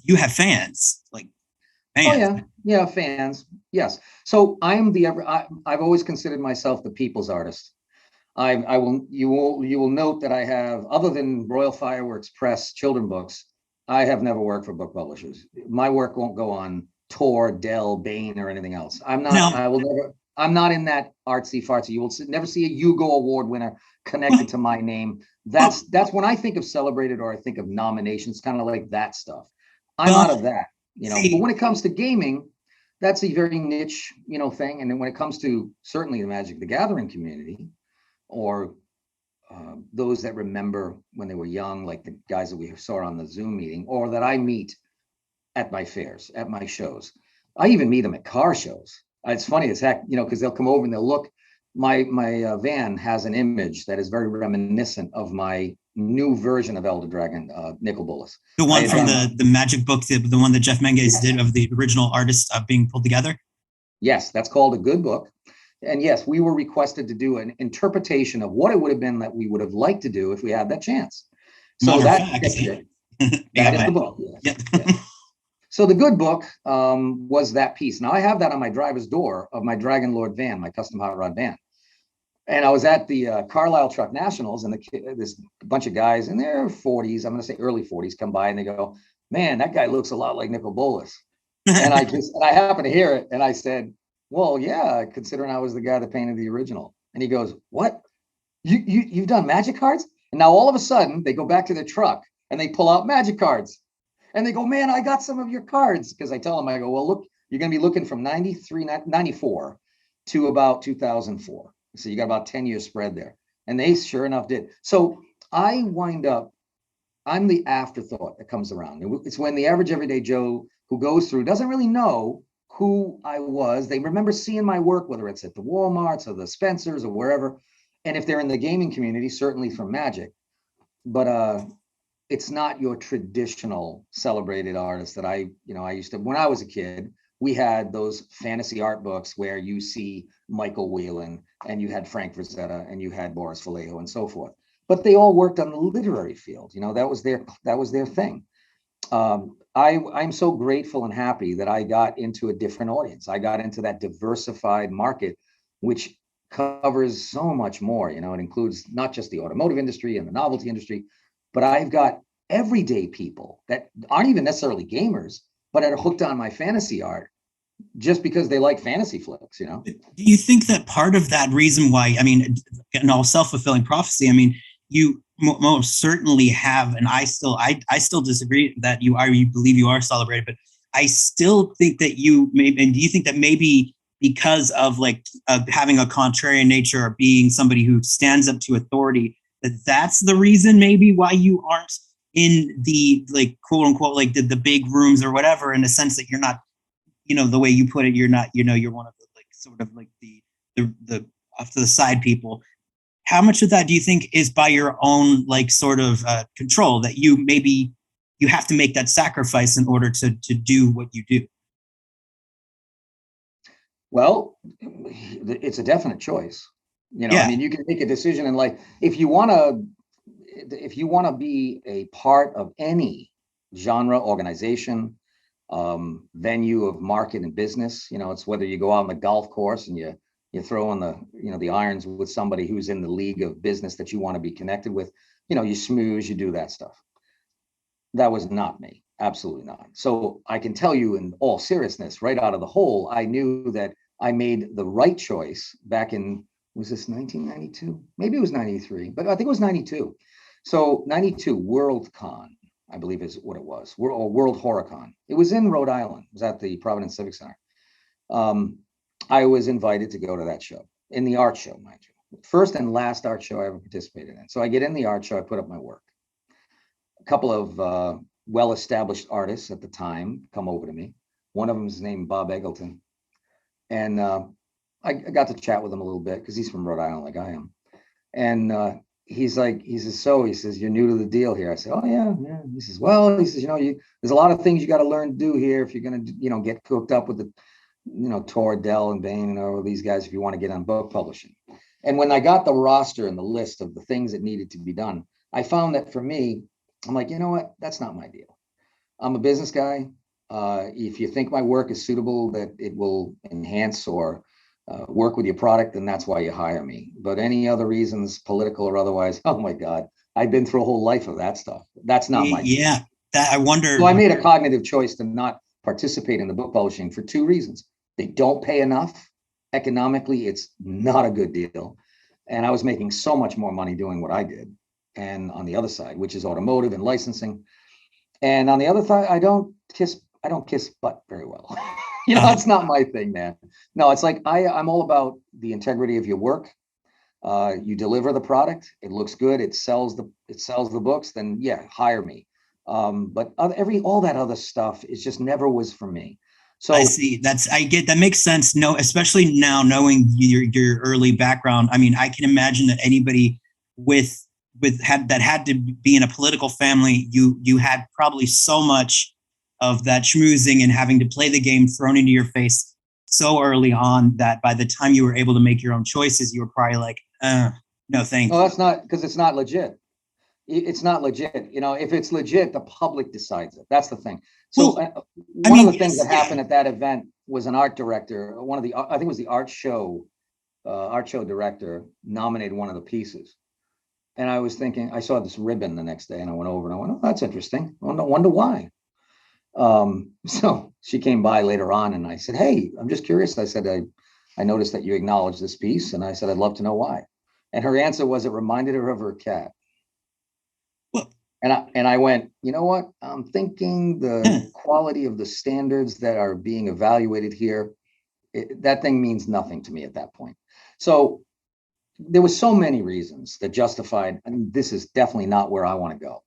you have fans, like fans. Oh yeah, fans. Yes. So I've always considered myself the people's artist. You will note that I have, other than Royal Fireworks Press children books, I have never worked for book publishers. My work won't go on Tor, Dell, Bain, or anything else. I'm not in that artsy fartsy. You will never see a Hugo Award winner connected to my name. That's when I think of celebrated, or I think of nominations, kind of like that stuff. I'm out of that, but when it comes to gaming, that's a very niche, thing. And then when it comes to certainly the Magic the Gathering community, or those that remember when they were young, like the guys that we saw on the Zoom meeting, or that I meet at my fairs, at my shows. I even meet them at car shows. It's funny as heck, because they'll come over and they'll look. My van has an image that is very reminiscent of my new version of Elder Dragon, Nicol Bolas. The one from the Magic book, the one that Jeff Menges did of the original artist being pulled together? Yes, that's called A Good Book. And yes, we were requested to do an interpretation of what it would have been that we would have liked to do if we had that chance. So that is the book. Yes. Yep. Yes. So The Good Book was that piece. Now I have that on my driver's door of my Dragon Lord van, my custom hot rod van. And I was at the Carlisle Truck Nationals, and this bunch of guys in their 40s, I'm going to say early 40s, come by and they go, "Man, that guy looks a lot like Nicol Bolas." And I happened to hear it, and I said, "Well, yeah, considering I was the guy that painted the original." And he goes, "What? You've done Magic cards?" And now all of a sudden they go back to their truck and they pull out Magic cards. And they go, "Man, I got some of your cards." Because I tell them, I go, "Well, look, you're going to be looking from 94 to about 2004. So you got about 10 years spread there." And they sure enough did. So I wind up, I'm the afterthought that comes around. It's when the average everyday Joe who goes through doesn't really know who I was. They remember seeing my work, whether it's at the Walmarts or the Spencers or wherever. And if they're in the gaming community, certainly from Magic. But it's not your traditional celebrated artist that I used to, when I was a kid, we had those fantasy art books where you see Michael Whelan and you had Frank Frazetta and you had Boris Vallejo and so forth. But they all worked on the literary field. That was their thing. I'm so grateful and happy that I got into a different audience. I got into that diversified market, which covers so much more. It includes not just the automotive industry and the novelty industry, but I've got everyday people that aren't even necessarily gamers, but are hooked on my fantasy art just because they like fantasy flicks. Do you think that part of that reason why, in all self-fulfilling prophecy, you most certainly have, and I still disagree that you believe you are celebrated, but I still think that and do you think that maybe because of like having a contrarian nature or being somebody who stands up to authority, that's the reason maybe why you aren't in the like quote unquote like the big rooms or whatever, in the sense that you're not, the way you put it, you're not, you're one of the like sort of like the off to the side people. How much of that do you think is by your own like sort of control, that you have to make that sacrifice in order to do what you do? Well, it's a definite choice. I Yeah. mean, you can make a decision in life if you want to be a part of any genre, organization, venue of market and business. It's whether you go out on the golf course and you throw in the irons with somebody who's in the league of business that you want to be connected with. You smooze, you do that stuff. That was not me. Absolutely not. So I can tell you in all seriousness, right out of the hole, I knew that I made the right choice back in, was this 1992? Maybe it was 93, but I think it was 92. So 92 WorldCon, I believe is what it was, or World HorrorCon. It was in Rhode Island. It was at the Providence Civic Center. I was invited to go to that show, in the art show, mind you. First and last art show I ever participated in. So I get in the art show, I put up my work. A couple of well-established artists at the time come over to me. One of them is named Bob Eggleton. And I got to chat with him a little bit because he's from Rhode Island like I am. And he says, you're new to the deal here. I said, oh, yeah. He says, there's a lot of things you got to learn to do here if you're going to, get hooked up with the, Tor, Dell, and Bain and all these guys if you want to get on book publishing. And when I got the roster and the list of the things that needed to be done, I found that for me, I'm like, you know what? That's not my deal. I'm a business guy. If you think my work is suitable, that it will enhance or work with your product, then that's why you hire me. But any other reasons, political or otherwise, oh my God, I've been through a whole life of that stuff. That's not my deal. Yeah, that I wonder. So I made a cognitive choice to not participate in the book publishing for two reasons. They don't pay enough. Economically, it's not a good deal. And I was making so much more money doing what I did. And on the other side, which is automotive and licensing. And on the other side, I don't kiss butt very well. It's not my thing, man. No, it's like I'm all about the integrity of your work. You deliver the product, it looks good, it sells the books, then yeah, hire me. But all that other stuff is just never was for me. So I see. That makes sense. No, especially now knowing your early background. I mean, I can imagine that anybody had to be in a political family, you had probably so much of that schmoozing and having to play the game thrown into your face so early on that by the time you were able to make your own choices, you were probably like, no, thank you. No, that's not, because it's not legit. It's not legit. If it's legit, the public decides it. That's the thing. So one of the things that happened at that event was an art director, I think it was the art show director nominated one of the pieces. And I was thinking, I saw this ribbon the next day and I went over and I went, oh, that's interesting. I wonder why. So she came by later on and I said, hey, I'm just curious. I said, I noticed that you acknowledged this piece. And I said, I'd love to know why. And her answer was, it reminded her of her cat. And I went, you know what? I'm thinking the quality of the standards that are being evaluated here, that thing means nothing to me at that point. So there was so many reasons that justified, this is definitely not where I want to go.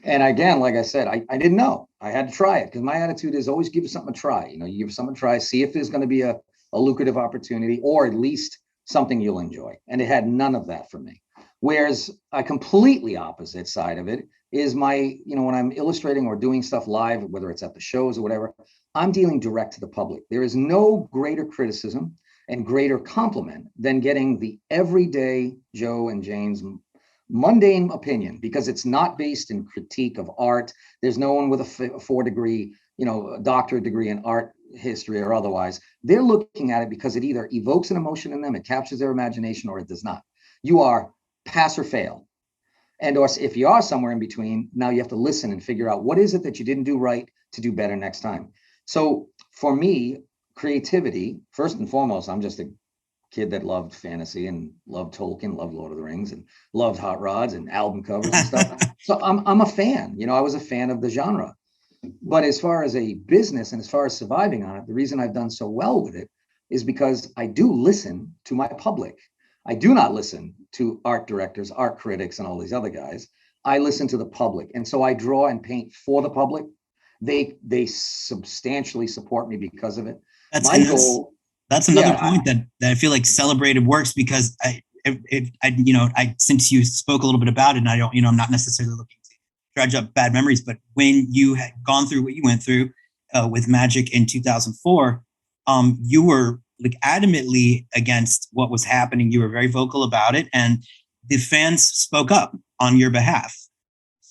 And again, like I said, I didn't know. I had to try it because my attitude is always give something a try. You give something a try, see if there's going to be a lucrative opportunity or at least something you'll enjoy. And it had none of that for me. Whereas a completely opposite side of it is when I'm illustrating or doing stuff live, whether it's at the shows or whatever, I'm dealing direct to the public. There is no greater criticism and greater compliment than getting the everyday Joe and Jane's mundane opinion, because it's not based in critique of art. There's no one with a 4-degree, doctorate degree in art history or otherwise. They're looking at it because it either evokes an emotion in them, it captures their imagination, or it does not. You are pass or fail. And or if you are somewhere in between, now you have to listen and figure out what is it that you didn't do right to do better next time. So for me, creativity, first and foremost, I'm just a kid that loved fantasy and loved Tolkien, loved Lord of the Rings, and loved hot rods and album covers and stuff. So I'm a fan. I was a fan of the genre. But as far as a business and as far as surviving on it, the reason I've done so well with it is because I do listen to my public. I do not listen to art directors, art critics, and all these other guys. I listen to the public. And so I draw and paint for the public. They substantially support me because of it. That's My and goal, that's another yeah, point that I feel like celebrated works because I since you spoke a little bit about it, and I don't, I'm not necessarily looking to dredge up bad memories, but when you had gone through what you went through with Magic in 2004, you were like adamantly against what was happening. You were very vocal about it, and the fans spoke up on your behalf.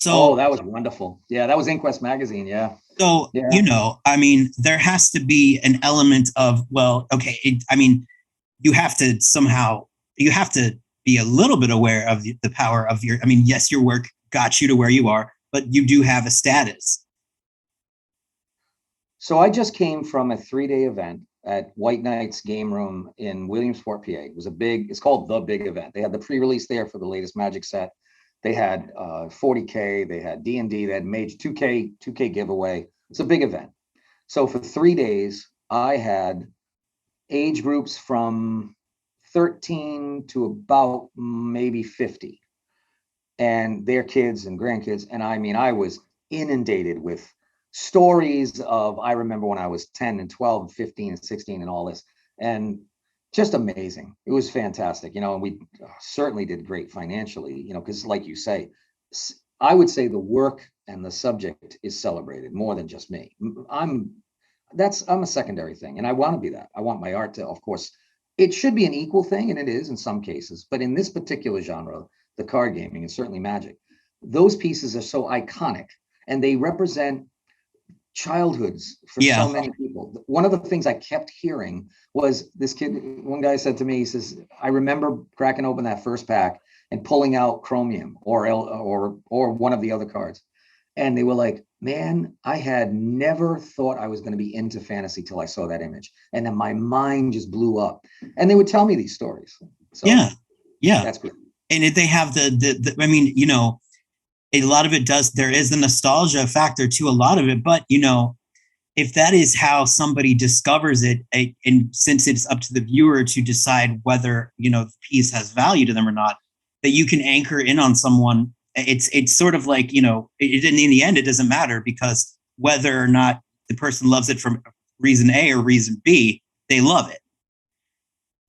oh, So that was wonderful. Yeah, that was Inquest magazine. Yeah. so, Yeah. I mean, there has to be an element of, well, okay, I mean, you have to somehow, you have to be a little bit aware of the power of your, I mean, yes, your work got you to where you are, but you do have a status. So I just came from a 3-day event at White Knight's Game Room in Williamsport, PA. It was it's called The Big Event. They had the pre-release there for the latest Magic set. They had 40K, they had D&D, they had major 2K giveaway. It's a big event. So for 3 days, I had age groups from 13 to about maybe 50 and their kids and grandkids. And I mean, I was inundated with stories of, I remember when I was 10 and 12 and 15 and 16 and all this, and just amazing. It was fantastic, and we certainly did great financially, because like you say, I would say the work and the subject is celebrated more than just me. I'm a secondary thing, and I want to be that. I want my art to, of course, it should be an equal thing, and it is in some cases, but in this particular genre, the card gaming and certainly Magic, those pieces are so iconic and they represent childhoods for so many people. One of the things I kept hearing was this kid, one guy said to me, he says, I remember cracking open that first pack and pulling out Chromium or one of the other cards. And they were like, man, I had never thought I was going to be into fantasy till I saw that image. And then my mind just blew up. And they would tell me these stories. So yeah. That's good. And if they have I mean, a lot of it there is the nostalgia factor to a lot of it, but if that is how somebody discovers it, and since it's up to the viewer to decide whether, the piece has value to them or not, that you can anchor in on someone. It's sort of like, in the end, it doesn't matter because whether or not the person loves it from reason A or reason B, they love it.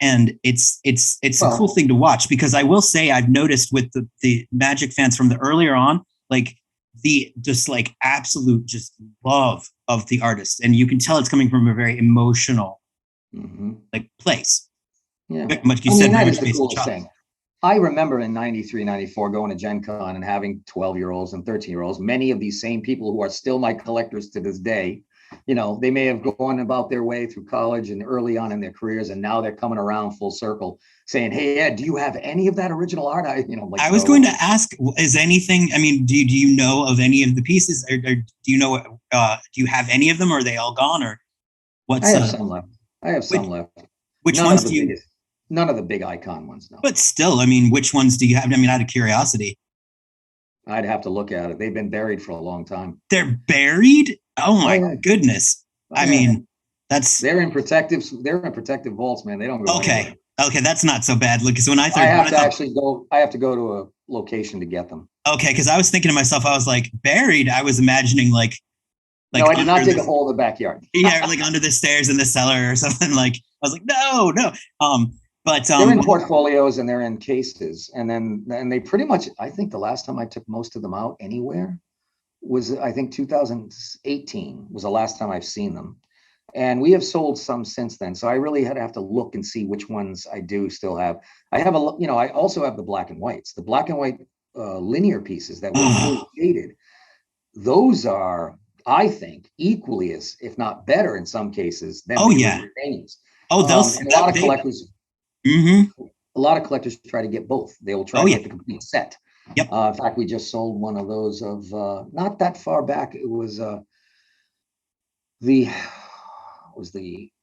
And it's a cool thing to watch because I will say I've noticed with the Magic fans from the earlier on, like the just like absolute just love of the artist. And you can tell it's coming from a very emotional like place. Yeah. Much you said, that is the coolest thing. I remember in 93, 94 going to Gen Con and having 12-year-olds and 13-year-olds, many of these same people who are still my collectors to this day. They may have gone about their way through college and early on in their careers, and now they're coming around full circle saying, hey, Ed, do you have any of that original art? I was going to ask, is anything, I mean, do you know of any of the pieces or do you know, do you have any of them? Or are they all gone or what's? I have some left. Which ones do you? None of the big icon ones, no. But still, I mean, which ones do you have? I mean, out of curiosity. I'd have to look at it. They've been buried for a long time. They're buried? Oh my goodness. I mean, they're in protective vaults, man. They don't go anywhere. Okay, that's not so bad. Look, because I have to go to a location to get them. Okay, because I was thinking to myself, I was like, buried. I was imagining like no, I did not dig a hole in the backyard. Yeah, like under the stairs in the cellar or something. Like I was like, no. But they're in portfolios and they're in cases, and they pretty much. I think the last time I took most of them out anywhere was 2018 was the last time I've seen them, and we have sold some since then. So I really have to look and see which ones I do still have. I have I also have the black and whites, the black and white linear pieces that were fully shaded. Those are, I think, equally as, if not better in some cases than paintings. Those and a lot of collectors. A lot of collectors try to get both. They will try to get the complete set. Yep. In fact, we just sold one of those of not that far back. It was the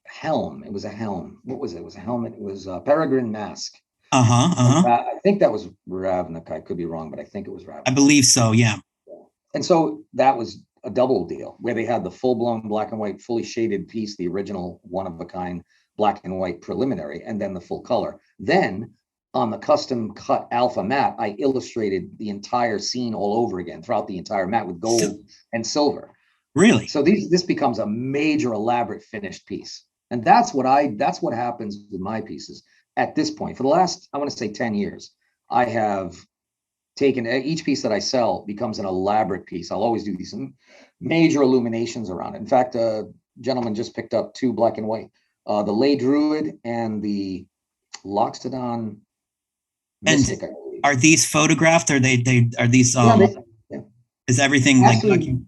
helm. It was a helm. What was it? It was a helmet. It was a peregrine mask. I think that was Ravnik. I could be wrong, but I think it was Ravnik. I believe so. Yeah. And so that was a double deal where they had the full-blown black and white, fully shaded piece, the original one of a kind, black and white preliminary, and then the full color. Then on the custom cut alpha mat, I illustrated the entire scene all over again throughout the entire mat with gold and silver. Really? So this becomes a major elaborate finished piece. And that's what happens with my pieces at this point. For the last, I want to say 10 years, I have taken each piece that I sell becomes an elaborate piece. I'll always do these major illuminations around it. In fact, a gentleman just picked up 2 black and white, the Lay Druid and the Loxodon Mystic. And are these photographed? Are are these yeah. Is everything actually,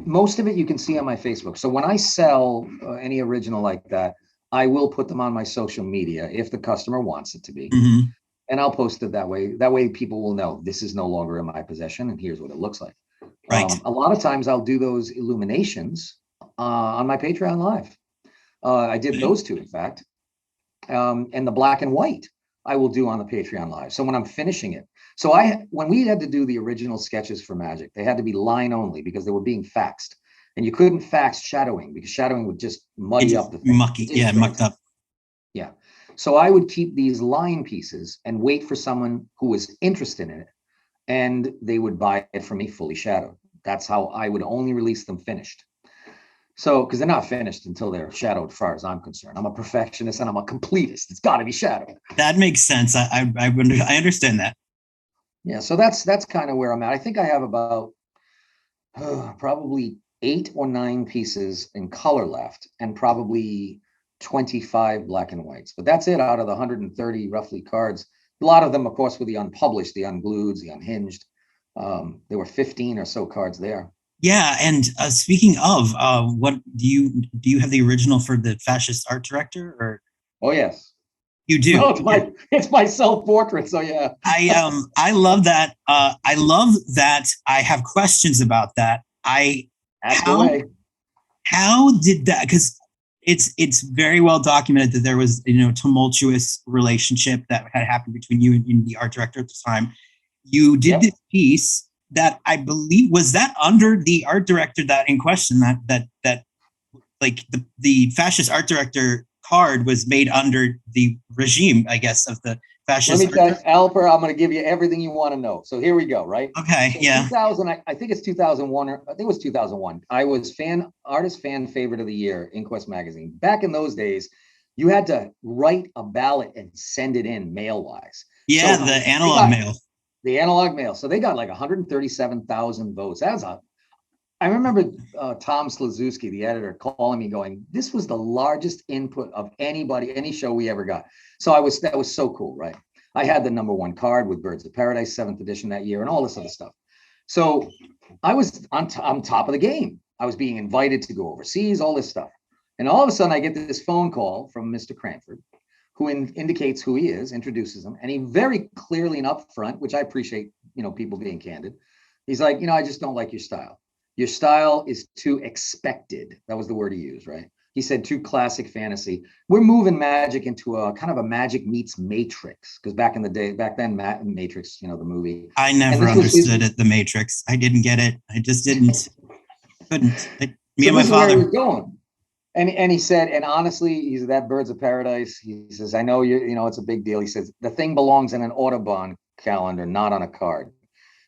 most of it you can see on my Facebook. So when I sell any original like that, I will put them on my social media if the customer wants it to be. Mm-hmm. And I'll post it that way. That way people will know this is no longer in my possession and here's what it looks like. Right. A lot of times I'll do those illuminations on my Patreon Live. I did those 2, in fact. And the black and white I will do on the Patreon Live. So when I'm finishing it. So when we had to do the original sketches for Magic, they had to be line only because they were being faxed. And you couldn't fax shadowing because shadowing would just muddy up the thing. Mucked up. Yeah. So I would keep these line pieces and wait for someone who was interested in it, and they would buy it from me fully shadowed. That's how I would only release them finished. So, because they're not finished until they're shadowed, as far as I'm concerned. I'm a perfectionist and I'm a completist. It's got to be shadowed. That makes sense. I understand that. Yeah. So that's kind of where I'm at. I think I have about probably 8 or 9 pieces in color left, and probably 25 black and whites. But that's it out of the 130 roughly cards. A lot of them, of course, were the unpublished, the unglued, the unhinged. There were 15 or so cards there. Yeah, and speaking of, what do you have the original for the fascist art director? Or oh yes, you do. No, it's my self-portrait. So yeah, I love that. I love that. I have questions about that. How did that? Because it's very well documented that there was tumultuous relationship that had happened between you and the art director at the time. You did this piece that I believe was that under the art director that in question that like the fascist art director card was made under the regime, I guess, of the fascist. Let me tell you, Alper, I'm going to give you everything you want to know. So here we go, right? Okay, so yeah. 2000, I think it's 2001, or I think it was 2001. I was artist fan favorite of the year, Inquest magazine. Back in those days, you had to write a ballot and send it in mail-wise. Yeah, so the analog mail. The analog mail. So they got like 137,000 votes. I remember Tom Slazewski, the editor, calling me going, this was the largest input of any show we ever got. So that was so cool, right? I had the #1 card with Birds of Paradise, 7th edition that year, and all this other stuff. So I was on top of the game. I was being invited to go overseas, all this stuff. And all of a sudden I get this phone call from Mr. Cranford, who indicates who he is, introduces him. And he very clearly and upfront, which I appreciate, people being candid. He's like, I just don't like your style. Your style is too expected. That was the word he used, right? He said too classic fantasy. We're moving Magic into a kind of a Magic meets Matrix. Because back then, Matrix, the movie. I never understood it, the Matrix. I didn't get it. I just didn't. Couldn't. Me and my father. Where he was going. And he said, and honestly, he's that Birds of Paradise. He says, I know it's a big deal. He says, the thing belongs in an Audubon calendar, not on a card.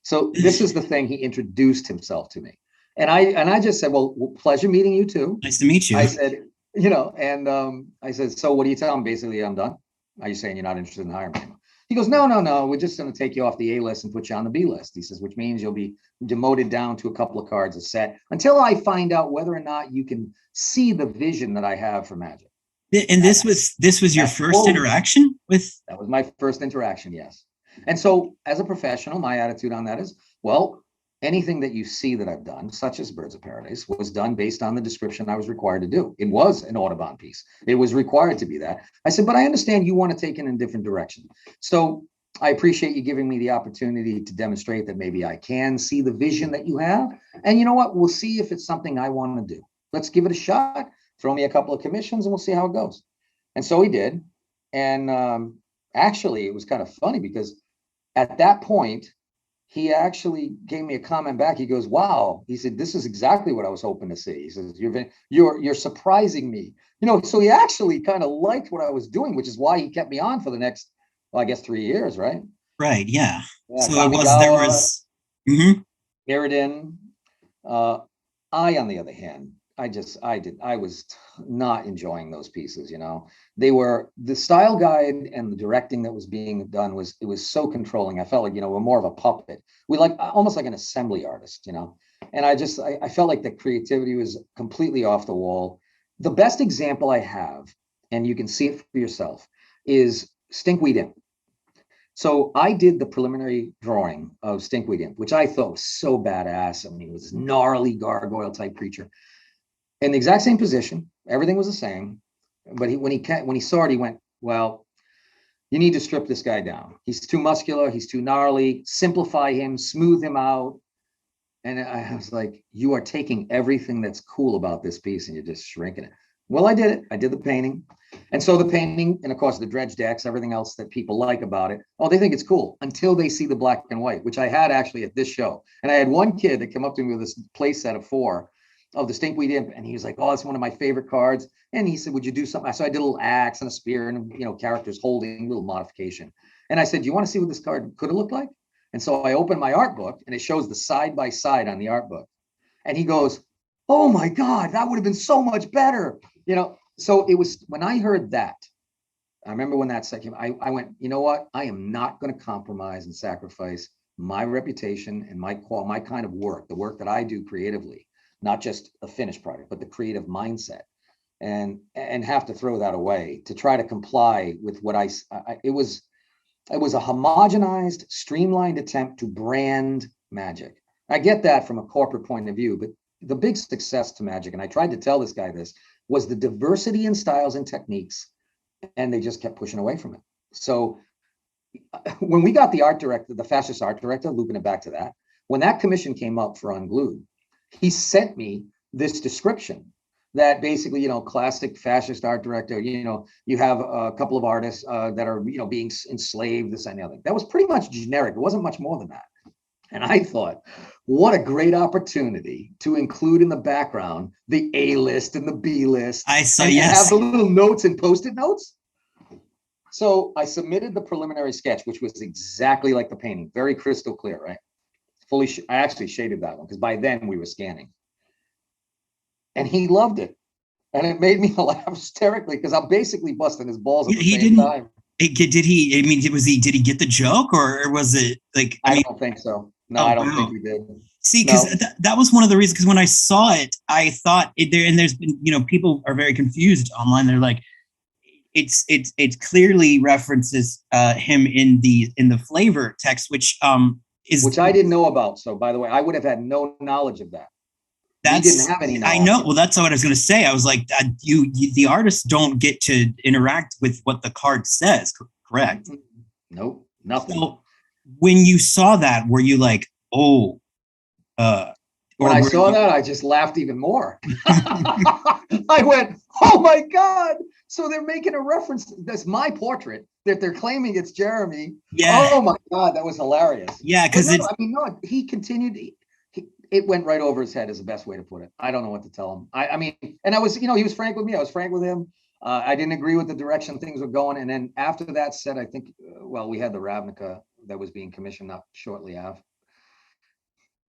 So this is the thing he introduced himself to me. And I just said, well, pleasure meeting you too. Nice to meet you. I said, I said, so what do you tell him? Basically, I'm done. Are you saying you're not interested in hiring me? He goes, no. We're just going to take you off the A list and put you on the B list. He says, which means you'll be demoted down to a couple of cards a set until I find out whether or not you can see the vision that I have for Magic. And this was your first interaction with? That was my first interaction, yes. And so as a professional, my attitude on that is, well, anything that you see that I've done, such as Birds of Paradise, was done based on the description I was required to do. It was an Audubon piece. It was required to be that. I said, but I understand you want to take it in a different direction. So I appreciate you giving me the opportunity to demonstrate that maybe I can see the vision that you have. And you know what? We'll see if it's something I want to do. Let's give it a shot. Throw me a couple of commissions and we'll see how it goes. And so he did. And actually, it was kind of funny because at that point, he actually gave me a comment back. He goes, wow. He said, this is exactly what I was hoping to see. He says, you're surprising me So he actually kind of liked what I was doing, which is why he kept me on for the next, well, I guess 3 years, right? Right. Yeah. Yeah, So it was, there Kamigawa, was, mhm. Mirrodin. Uh, I, on the other hand, I was not enjoying those pieces. They were the style guide and the directing that was being done it was so controlling. I felt like, we're more of a puppet. We like almost like an assembly artist. And I felt like the creativity was completely off the wall. The best example I have, and you can see it for yourself, is Stinkweed Imp. So I did the preliminary drawing of Stinkweed Imp, which I thought was so badass. I mean, it was this gnarly gargoyle type creature in the exact same position. Everything was the same. But when he saw it, he went, "Well, you need to strip this guy down. He's too muscular. He's too gnarly. Simplify him, smooth him out." And I was like, "You are taking everything that's cool about this piece and you're just shrinking it." Well, I did it. I did the painting. And so the painting, and of course the dredge decks, everything else that people like about it, oh, they think it's cool until they see the black and white, which I had actually at this show. And I had one kid that came up to me with this play set of 4 of the Stinkweed Imp, and he was like, "Oh, it's one of my favorite cards." And he said, "Would you do something?" So I did a little axe and a spear and characters holding a little modification. And I said, "Do you want to see what this card could have looked like?" And so I opened my art book, and it shows the side by side on the art book. And he goes, "Oh my God, that would have been so much better." So it was when I heard that, I remember when that set came, I went, "You know what? I am not going to compromise and sacrifice my reputation and my kind of work, the work that I do creatively, not just a finished product, but the creative mindset, and have to throw that away to try to comply with what it was a homogenized, streamlined attempt to brand Magic. I get that from a corporate point of view, but the big success to Magic, and I tried to tell this guy this, was the diversity in styles and techniques, and they just kept pushing away from it. So when we got the art director, the fascist art director, looping it back to that, when that commission came up for Unglued, he sent me this description that basically, classic fascist art director, you have a couple of artists that are, being enslaved, this and the other. That was pretty much generic. It wasn't much more than that. And I thought, what a great opportunity to include in the background the A list and the B list. I saw, and yes. have the little notes and post-it notes. So I submitted the preliminary sketch, which was exactly like the painting, very crystal clear, right? I actually shaded that one because by then we were scanning. And he loved it. And it made me laugh hysterically because I'm basically busting his balls at the same time. Did he? I mean, did he get the joke, or was it like? I don't think so. No, I don't think he did. See, because that was one of the reasons. Because when I saw it, I thought there's been, people are very confused online. They're like, it clearly references him in the flavor text, which I didn't know about. So by the way, I would have had no knowledge of that. We didn't have any knowledge. I know. Well, that's what I was going to say. I was like, the artists don't get to interact with what the card says, correct? Nope, nothing. So when you saw that, were you like, oh? When I saw that, I just laughed even more. I went, "Oh my God!" So they're making a reference. That's my portrait that they're claiming it's Jeremy. Yeah. Oh my God, that was hilarious. Yeah, because he continued. It went right over his head is the best way to put it. I don't know what to tell him. I mean, and I was, he was frank with me. I was frank with him. I didn't agree with the direction things were going. And then after that set, I think, we had the Ravnica that was being commissioned up shortly after.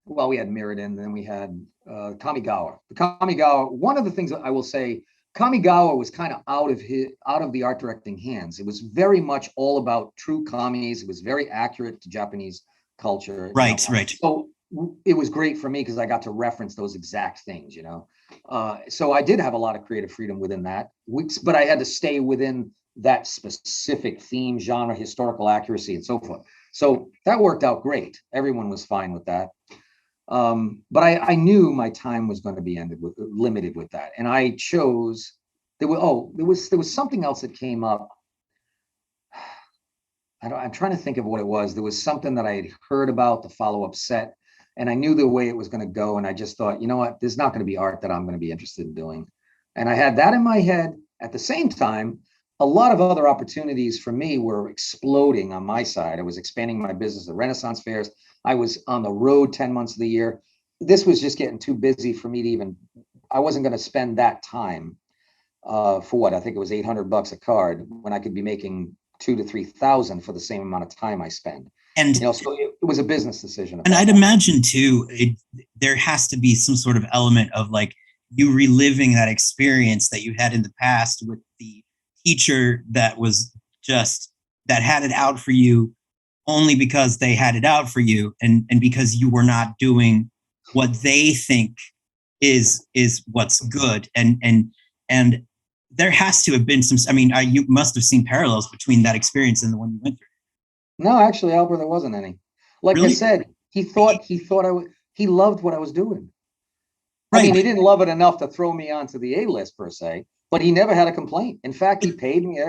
Well, we had Mirrodin, then we had Kamigawa. Kamigawa, one of the things that I will say, Kamigawa was kind of out of the art directing hands. It was very much all about true commies. It was very accurate to Japanese culture. Right. So it was great for me because I got to reference those exact things, so I did have a lot of creative freedom within that, but I had to stay within that specific theme, genre, historical accuracy, and so forth. So that worked out great. Everyone was fine with that. But I knew my time was going to be limited with that, and I chose. There was something else that came up. I'm trying to think of what it was. There was something that I had heard about the follow-up set. And I knew the way it was going to go. And I just thought, you know what, there's not going to be art that I'm going to be interested in doing. And I had that in my head. At the same time, a lot of other opportunities for me were exploding on my side. I was expanding my business, the Renaissance fairs. I was on the road 10 months of the year. This was just getting too busy for me to I wasn't going to spend that time for what I think it was $800 a card when I could be making 2,000 to 3,000 for the same amount of time I spend. And So it was a business decision. and I'd imagine too, there has to be some sort of element of like you reliving that experience that you had in the past with the teacher that was just that had it out for you only because they had it out for you and because you were not doing what they think is what's good and there has to have been some. I mean, you must have seen parallels between that experience and the one you went through. No, actually, Albert, there wasn't any. Like I Really? said, he he loved what I was doing. I Right. mean, he didn't love it enough to throw me onto the A list per se, but he never had a complaint. In fact, he paid me.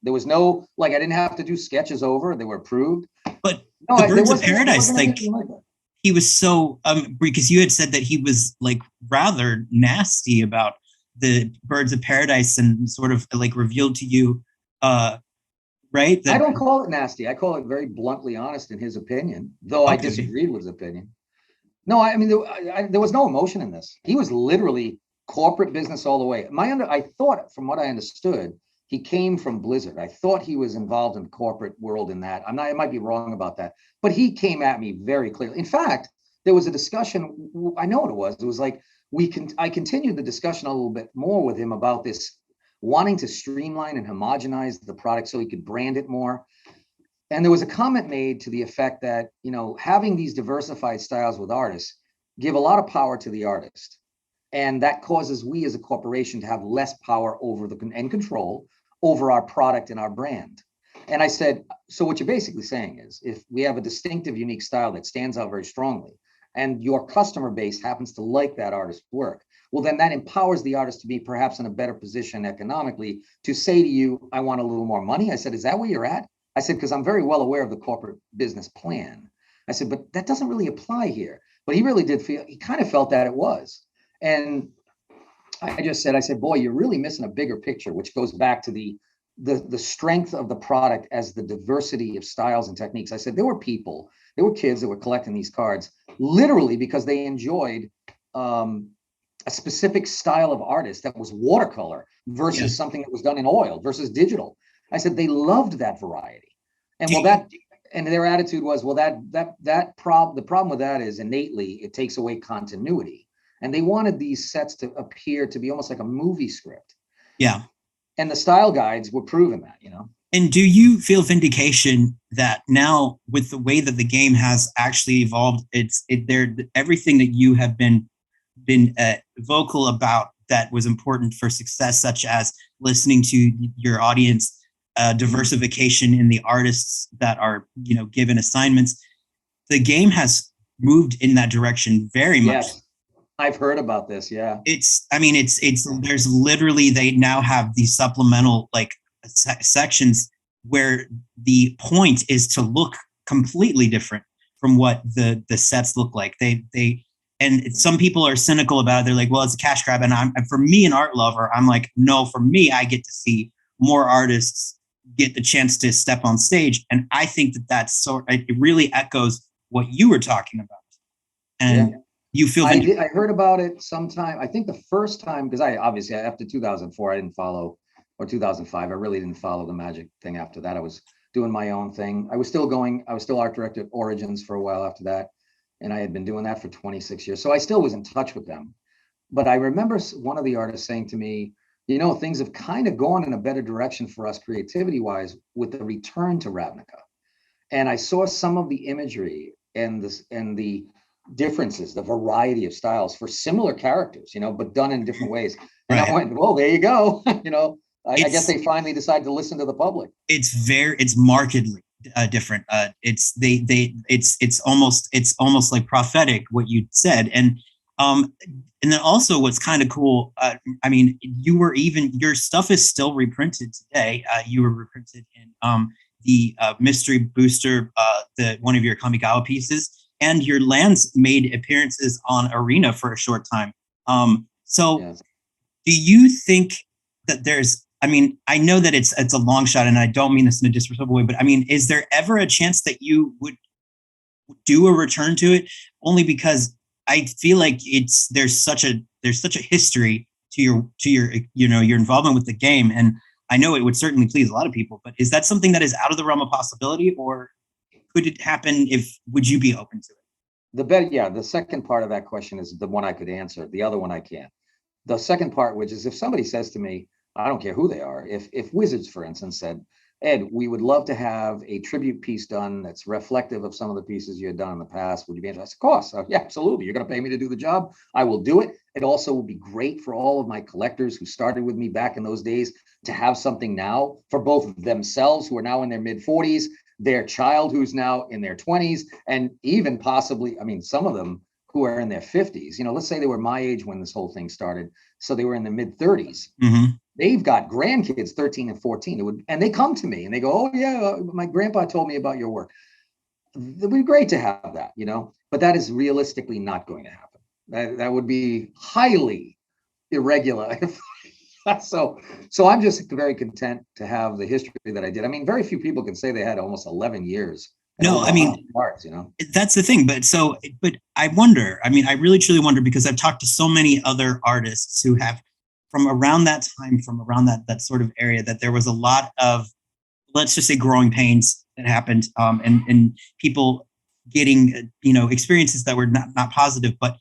There was no, like, I didn't have to do sketches over. They were approved. But No, the there Birds of there Paradise, wasn't like anything like that. he was so because you had said that he was like rather nasty about the Birds of Paradise and sort of like revealed to you right I that don't call it nasty. I call it very bluntly honest in his opinion, though I okay. disagreed with his opinion. No, I mean, there was no emotion in this. He was literally corporate business all the way. I thought, from what I understood, he came from Blizzard. I thought he was involved in the corporate world in that. I might be wrong about that, but he came at me very clearly. In fact, there was a discussion. I know what it was. It was like I continued the discussion a little bit more with him about this wanting to streamline and homogenize the product so he could brand it more. And there was a comment made to the effect that, having these diversified styles with artists give a lot of power to the artist. And that causes we as a corporation to have less power over and control over our product and our brand. And I said, so what you're basically saying is if we have a distinctive, unique style that stands out very strongly, and your customer base happens to like that artist's work, well, then that empowers the artist to be perhaps in a better position economically to say to you, I want a little more money. I said, is that where you're at? I said, because I'm very well aware of the corporate business plan. I said, but that doesn't really apply here. But he really did he kind of felt that it was. And I said, boy, you're really missing a bigger picture, which goes back to the strength of the product as the diversity of styles and techniques. I said, there were kids that were collecting these cards literally because they enjoyed a specific style of artist that was watercolor versus something that was done in oil versus digital. I said, they loved that variety. And and their attitude was, well, the problem with that is innately it takes away continuity. And they wanted these sets to appear to be almost like a movie script. Yeah. And the style guides were proving that, And do you feel vindication that now with the way that the game has actually evolved, everything that you have been vocal about that was important for success, such as listening to your audience, diversification in the artists that are given assignments, the game has moved in that direction very much. Yes, I've heard about this. Yeah, it's there's literally they now have these supplemental like sections where the point is to look completely different from what the sets look like. They and some people are cynical about it. They're like, well, it's a cash grab. And for me, an art lover, I'm like, no, for me, I get to see more artists get the chance to step on stage. And I think it really echoes what you were talking about. And you feel I heard about it sometime. I think the first time, because I obviously after 2004, I didn't follow, or 2005, I really didn't follow the Magic thing after that. I was doing my own thing. I was still art director at Origins for a while after that. And I had been doing that for 26 years. So I still was in touch with them. But I remember one of the artists saying to me, things have kind of gone in a better direction for us creativity wise with the return to Ravnica. And I saw some of the imagery and the differences, the variety of styles for similar characters, but done in different ways. And right. I went, well, there you go. I guess they finally decided to listen to the public. It's markedly different. It's almost like prophetic what you said. And then also what's kind of cool, I mean, your stuff is still reprinted today. You were reprinted in the Mystery Booster, one of your Kamigawa pieces, and your lands made appearances on Arena for a short time. Yes. Do you think that I know that it's a long shot, and I don't mean this in a disrespectful way, but I mean, is there ever a chance that you would do a return to it? Only because I feel like there's such a history your your involvement with the game. And I know it would certainly please a lot of people, but is that something that is out of the realm of possibility, or could it happen? Would you be open to it? Yeah, the second part of that question is the one I could answer. The other one I can't. The second part, which is if somebody says to me, I don't care who they are, if Wizards, for instance, said, Ed, we would love to have a tribute piece done that's reflective of some of the pieces you had done in the past. Would you be interested? Of course. Yeah, absolutely. You're going to pay me to do the job. I will do it. It also will be great for all of my collectors who started with me back in those days to have something now for both themselves, who are now in their mid 40s, their child who's now in their 20s, and even possibly, I mean, some of them who are in their 50s. Let's say they were my age when this whole thing started. So they were in the mid 30s. Mm-hmm. They've got grandkids 13 and 14 and they come to me and they go, oh yeah, my grandpa told me about your work. It would be great to have that, but that is realistically not going to happen. That would be highly irregular. so I'm just very content to have the history that I did. I mean, very few people can say they had almost 11 years. No, I mean, parts, that's the thing. But I wonder, I mean, I really truly wonder, because I've talked to so many other artists who have from around that time, from around that sort of area, that there was a lot of, let's just say, growing pains that happened, and people getting, experiences that were not positive. But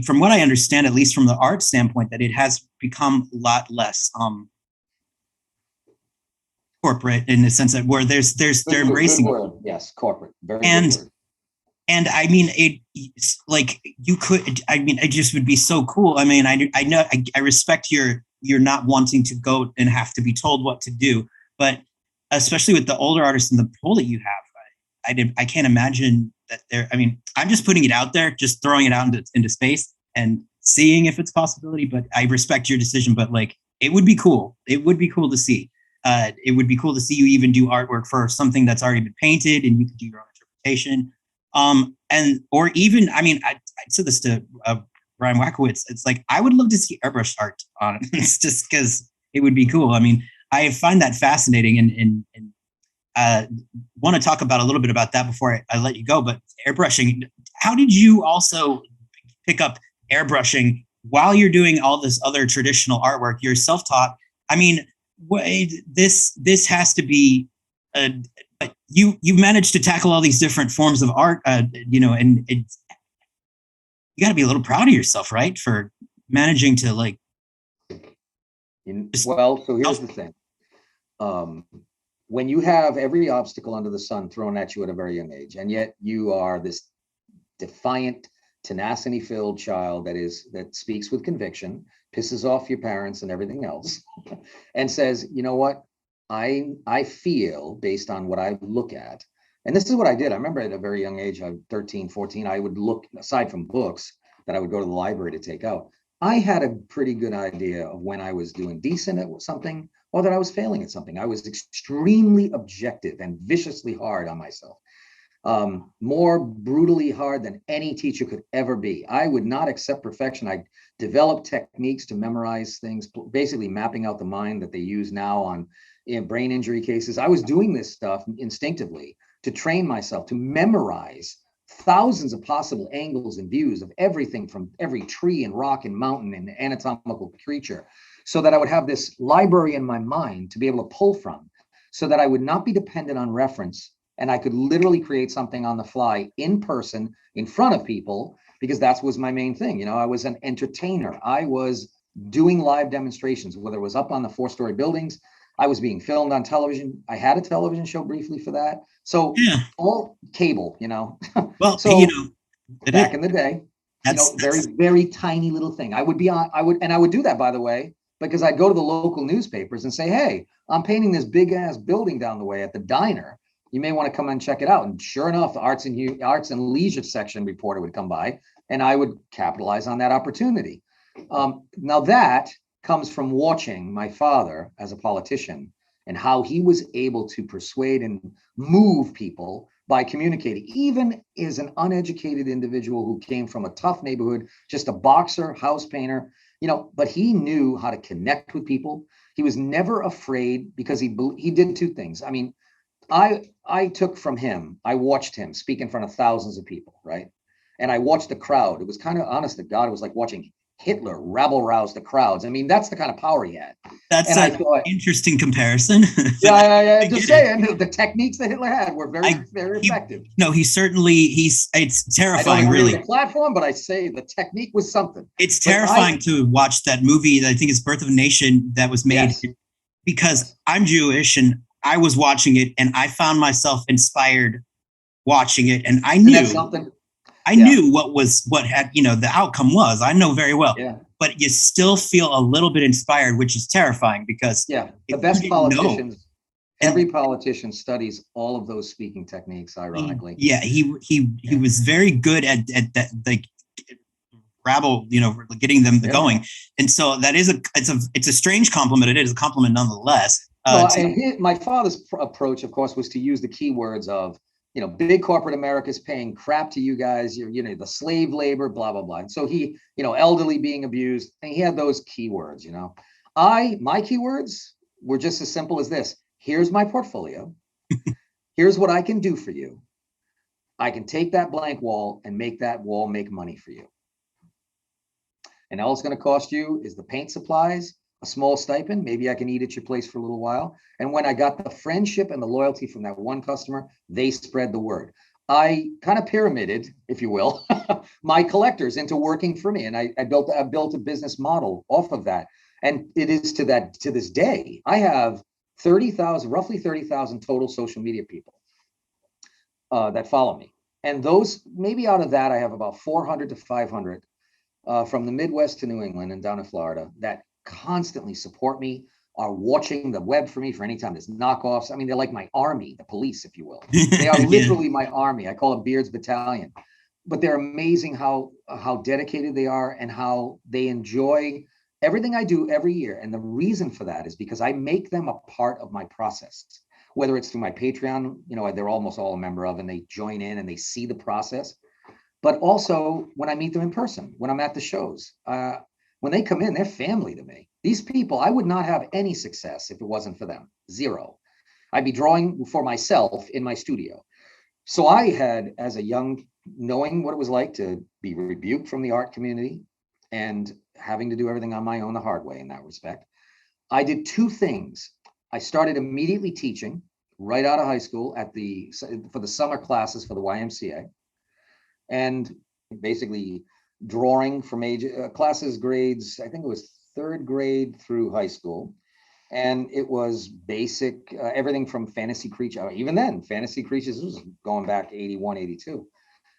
from what I understand, at least from the art standpoint, that it has become a lot less corporate, in the sense that where they're embracing. Good word. Yes, corporate. Very and good word. And I mean, it's like you could. I mean, it just would be so cool. I mean, I know I respect your not wanting to go and have to be told what to do, but especially with the older artists in the pool that you have, I can't imagine that there. I mean, I'm just putting it out there, just throwing it out into space and seeing if it's a possibility. But I respect your decision. But like, it would be cool. It would be cool to see. It would be cool to see you even do artwork for something that's already been painted, and you could do your own interpretation. Or even, I mean, I said this to Brian Wackowitz. It's like, I would love to see airbrush art on it. It's just because it would be cool. I mean, I find that fascinating, and want to talk about a little bit about that before I let you go. But airbrushing, how did you also pick up airbrushing while you're doing all this other traditional artwork? You're self-taught. I mean, this has to be you managed to tackle all these different forms of art, and you got to be a little proud of yourself, right, for managing to like. Well, so here's the thing. When you have every obstacle under the sun thrown at you at a very young age, and yet you are this defiant, tenacity-filled child that speaks with conviction, pisses off your parents and everything else, and says, you know what? I feel, based on what I look at, and this is what I did. I remember at a very young age, I'm 13, 14, I would look, aside from books that I would go to the library to take out, I had a pretty good idea of when I was doing decent at something or that I was failing at something. I was extremely objective and viciously hard on myself. More brutally hard than any teacher could ever be. I would not accept perfection. I developed techniques to memorize things, basically mapping out the mind that they use now on brain injury cases. I was doing this stuff instinctively to train myself to memorize thousands of possible angles and views of everything from every tree and rock and mountain and anatomical creature, so that I would have this library in my mind to be able to pull from, so that I would not be dependent on reference, and I could literally create something on the fly in person in front of people, because that was my main thing. I was an entertainer. I was doing live demonstrations, whether it was up on the 4-story buildings. I was being filmed on television. I had a television show briefly for that. So yeah. All cable, Well, so back in the day, very, very tiny little thing. I would do that, by the way, because I'd go to the local newspapers and say, hey, I'm painting this big ass building down the way at the diner. You may want to come and check it out. And sure enough, the arts and leisure section reporter would come by, and I would capitalize on that opportunity. Now that comes from watching my father as a politician and how he was able to persuade and move people by communicating, even as an uneducated individual who came from a tough neighborhood, just a boxer, house painter, but he knew how to connect with people. He was never afraid, because he did two things. I mean, I took from him, I watched him speak in front of thousands of people, right? And I watched the crowd. It was kind of, honest to God, it was like watching Hitler rabble roused the crowds. I mean, that's the kind of power he had. That's And I an thought, interesting comparison. But yeah, I just get it. saying, the techniques that Hitler had were very, I very he effective. no, he certainly it's I don't terrifying, agree with really. the platform, but I say the technique was something. It's But terrifying to watch that movie that I think is Birth of a Nation that was made yes, because yes. I'm Jewish and I was watching it and I found myself inspired watching it and Isn't that something? I Yeah, knew what had the outcome was. I know very well. yeah, But you still feel a little bit inspired, which is terrifying because yeah. The if you best didn't know politicians, every and politician studies all of those speaking techniques, ironically. he was very good at that, like rabble, getting them Yeah. going. And so that is it's a strange compliment. It is a compliment nonetheless. Well, To my father's approach, of course, was to use the keywords of, big corporate America is paying crap to you guys. You're, the slave labor, blah, blah, blah. And so he, elderly being abused, and he had those keywords, my keywords were just as simple as this. Here's my portfolio. Here's what I can do for you. I can take that blank wall and make that wall make money for you. And all it's going to cost you is the paint supplies, a small stipend. Maybe I can eat at your place for a little while. And when I got the friendship and the loyalty from that one customer, they spread the word. I kind of pyramided, if you will, my collectors into working for me. And I built a business model off of that. And it is to this day, I have roughly 30,000 total social media people that follow me. And those, maybe out of that, I have about 400 to 500 from the Midwest to New England and down in Florida that constantly support me, are watching the web for me for any time there's knockoffs. I mean, they're like my army, the police, if you will. They are literally my army. I call it Beard's Battalion. But they're amazing how dedicated they are and how they enjoy everything I do every year. And the reason for that is because I make them a part of my process, whether it's through my Patreon, they're almost all a member of, and they join in and they see the process. But also when I meet them in person, when I'm at the shows, when they come in, they're family to me. These people, I would not have any success if it wasn't for them. Zero. I'd be drawing for myself in my studio. So I had, as a young, knowing what it was like to be rebuked from the art community and having to do everything on my own the hard way in that respect, I did two things. I started immediately teaching right out of high school for the summer classes for the YMCA. And basically drawing from classes grades, I think it was third grade through high school. And it was basic, everything from fantasy creature. Even then, fantasy creatures was going back 81, 82.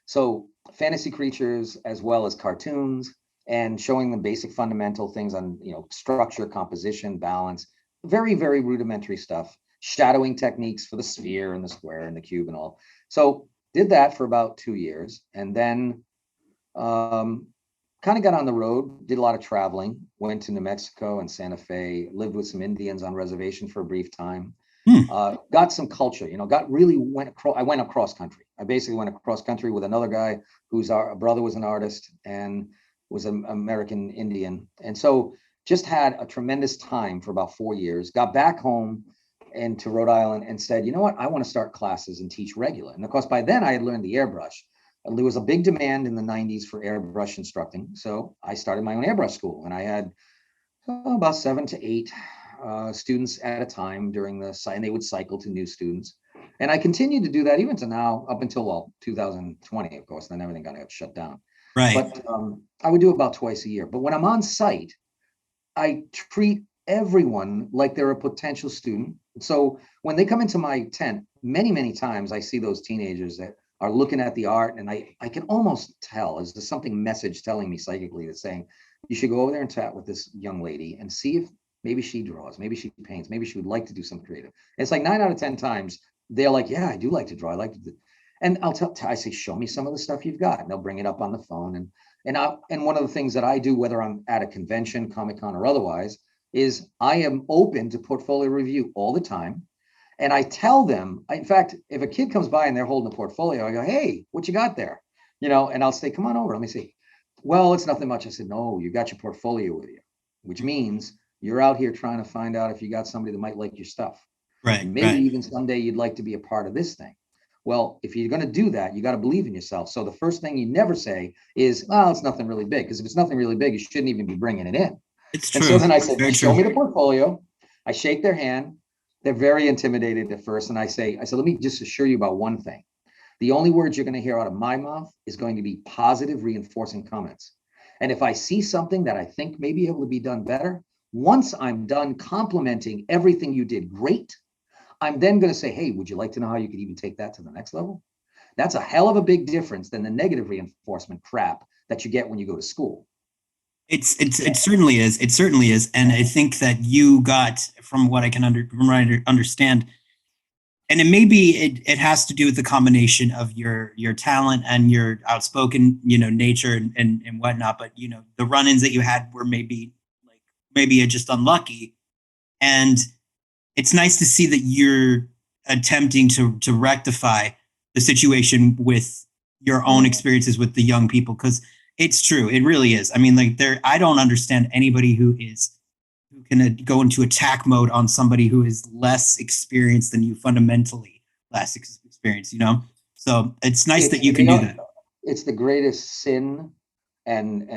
So fantasy creatures as well as cartoons and showing them basic fundamental things on, structure, composition, balance, very, very rudimentary stuff, shadowing techniques for the sphere and the square and the cube and all. So did that for about 2 years, and then kind of got on the road, did a lot of traveling, went to New Mexico and Santa Fe, lived with some Indians on reservation for a brief time, got some culture, I went across country. I basically went across country with another guy whose brother was an artist and was an American Indian. And so just had a tremendous time for about 4 years, got back home and to Rhode Island and said, you know what, I want to start classes and teach regular. And of course, by then I had learned the airbrush. There was a big demand in the 90s for airbrush instructing. So I started my own airbrush school, and I had about 7 to 8 students at a time during and they would cycle to new students. And I continued to do that even to now, up until 2020, of course, then everything got shut down. right. But I would do about twice a year. But when I'm on site, I treat everyone like they're a potential student. So when they come into my tent, many, many times I see those teenagers that are looking at the art, and I can almost tell, is there something message telling me psychically that's saying, you should go over there and chat with this young lady and see if maybe she draws, maybe she paints, maybe she would like to do something creative. And it's like 9 out of 10 times they're like, yeah, I do like to draw. I like to do. And I say, show me some of the stuff you've got. And they'll bring it up on the phone. And one of the things that I do, whether I'm at a convention, Comic-Con or otherwise, is I am open to portfolio review all the time. And I tell them, in fact, if a kid comes by and they're holding a portfolio, I go, hey, what you got there? And I'll say, come on over, let me see. Well, it's nothing much. I said, no, you got your portfolio with you, which means you're out here trying to find out if you got somebody that might like your stuff. Right, And maybe right. even someday you'd like to be a part of this thing. Well, if you're going to do that, you got to believe in yourself. So the first thing you never say is, "Oh, it's nothing really big," because if it's nothing really big, you shouldn't even be bringing it in. It's And so true. then I It's said, very "Show true. me the portfolio." I shake their hand. They're very intimidated at first, and I said, "Let me just assure you about one thing. The only words you're going to hear out of my mouth is going to be positive, reinforcing comments. And if I see something that I think may be able to be done better, once I'm done complimenting everything you did great, I'm then going to say, hey, would you like to know how you could even take that to the next level?" That's a hell of a big difference than the negative reinforcement crap that you get when you go to school. It certainly is. It certainly is. And I think that you got, from what I can understand, and it maybe it has to do with the combination of your talent and your outspoken, nature and whatnot. But the run-ins that you had were maybe just unlucky. And it's nice to see that you're attempting to rectify the situation with your own experiences with the young people, because it's true, it really is. I mean, like, I don't understand anybody who can go into attack mode on somebody who is less experienced than you, fundamentally less experienced, so it's nice It's that you can do that. it's the greatest sin and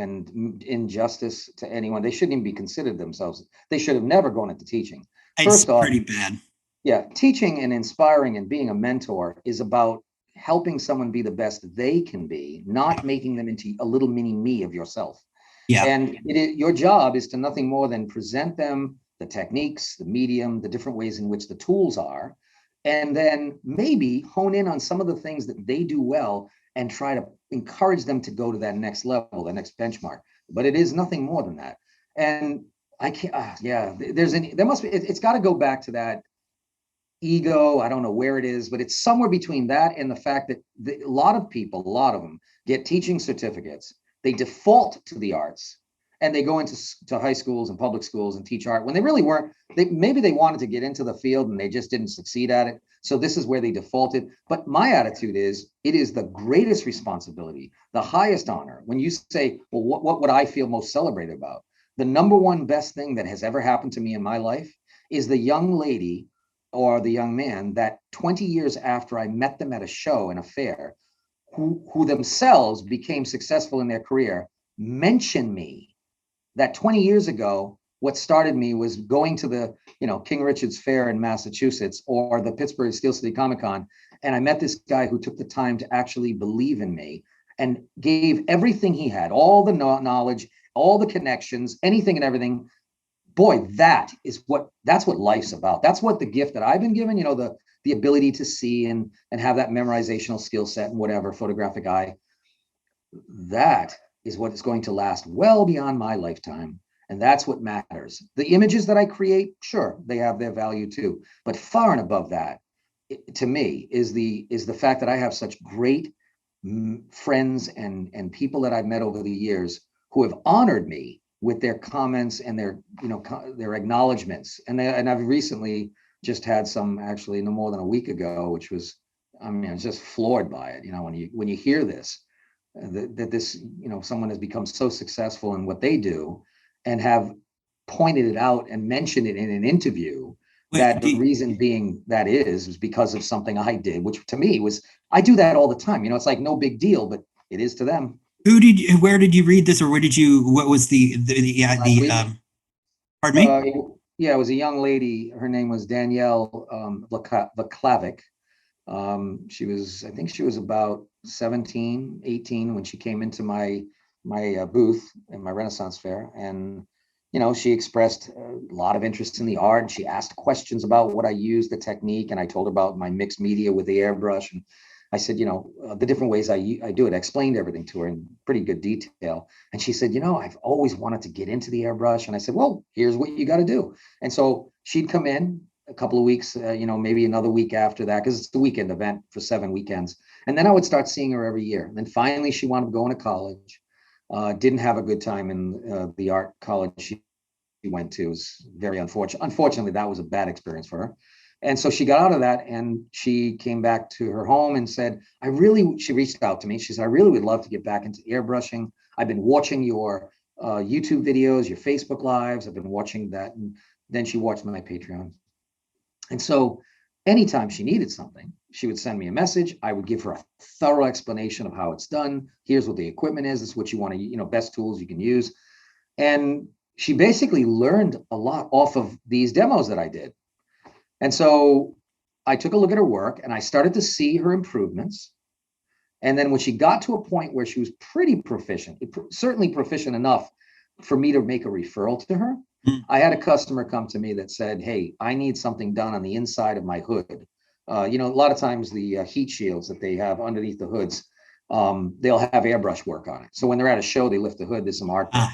injustice to anyone. They shouldn't even be considered themselves. They should have never gone into teaching. It's First off, pretty bad. yeah, teaching and inspiring and being a mentor is about helping someone be the best they can be, not making them into a little mini me of yourself. Yeah. And your job is to nothing more than present them the techniques, the medium, the different ways in which the tools are, and then maybe hone in on some of the things that they do well and try to encourage them to go to that next level, the next benchmark. But it is nothing more than that. And I can't, yeah, there must be, it's got to go back to that ego. I don't know where it is, but it's somewhere between that and the fact that a lot of people, a lot of them get teaching certificates. They default to the arts and they go into high schools and public schools and teach art when they really weren't. Maybe they wanted to get into the field and they just didn't succeed at it. So this is where they defaulted. But my attitude is, it is the greatest responsibility, the highest honor. When you say, well, what would I feel most celebrated about? The number one best thing that has ever happened to me in my life is the young lady or the young man that 20 years after I met them at a show and a fair, who themselves became successful in their career, mention me. That 20 years ago, what started me was going to the King Richard's Fair in Massachusetts or the Pittsburgh Steel City Comic Con, and I met this guy who took the time to actually believe in me and gave everything he had, all the knowledge, all the connections, anything and everything. Boy, that's what life's about. That's what the gift that I've been given, the ability to see and have that memorizational skill set and whatever, photographic eye. That is what is going to last well beyond my lifetime. And that's what matters. The images that I create, sure, they have their value too. But far and above that, to me, is the fact that I have such great friends and people that I've met over the years who have honored me with their comments and their acknowledgments. And I've recently just had some, actually no more than a week ago, which was, I mean, I was just floored by it. When you hear this, that this, someone has become so successful in what they do and have pointed it out and mentioned it in an interview. That the reason being that is because of something I did, which to me was, I do that all the time. It's like no big deal, but it is to them. Where did you read this, or what was pardon me? Yeah, it was a young lady. Her name was Danielle Vaklavic. I think she was about 17, 18 when she came into my booth in my Renaissance fair. And, she expressed a lot of interest in the art, and she asked questions about what I used, the technique. And I told her about my mixed media with the airbrush. And I said, the different ways I do it. I explained everything to her in pretty good detail. And she said, I've always wanted to get into the airbrush. And I said, well, here's what you got to do. And so she'd come in a couple of weeks, maybe another week after that, because it's the weekend event for 7 weekends. And then I would start seeing her every year. And then finally she wound up going to college. Didn't have a good time in the art college she went to. It was very unfortunate. Unfortunately, that was a bad experience for her. And so she got out of that and she came back to her home and said, she reached out to me. She said, I really would love to get back into airbrushing. I've been watching your YouTube videos, your Facebook lives. I've been watching that. And then she watched my Patreon. And so anytime she needed something, she would send me a message. I would give her a thorough explanation of how it's done. Here's what the equipment is. This is what you want to, best tools you can use. And she basically learned a lot off of these demos that I did. And so I took a look at her work and I started to see her improvements. And then when she got to a point where she was pretty proficient, certainly proficient enough for me to make a referral to her, I had a customer come to me that said, hey, I need something done on the inside of my hood. A lot of times the heat shields that they have underneath the hoods, they'll have airbrush work on it. So when they're at a show, they lift the hood, there's some art there.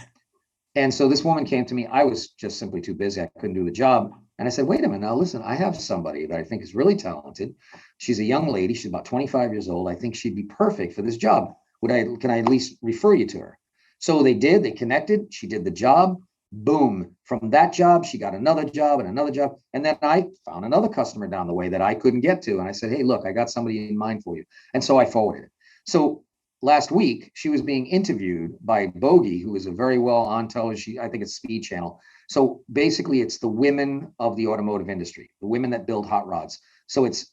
And so this woman came to me. I was just simply too busy. I couldn't do the job. And I said, wait a minute, now listen, I have somebody that I think is really talented. She's a young lady. She's about 25 years old. I think she'd be perfect for this job. Can I at least refer you to her? So they did, they connected. She did the job. Boom. From that job, she got another job and another job. And then I found another customer down the way that I couldn't get to. And I said, hey, look, I got somebody in mind for you. And so I forwarded it. So last week, she was being interviewed by Bogey, who is a very well on television, I think it's Speed Channel. So basically, it's the women of the automotive industry, the women that build hot rods. So it's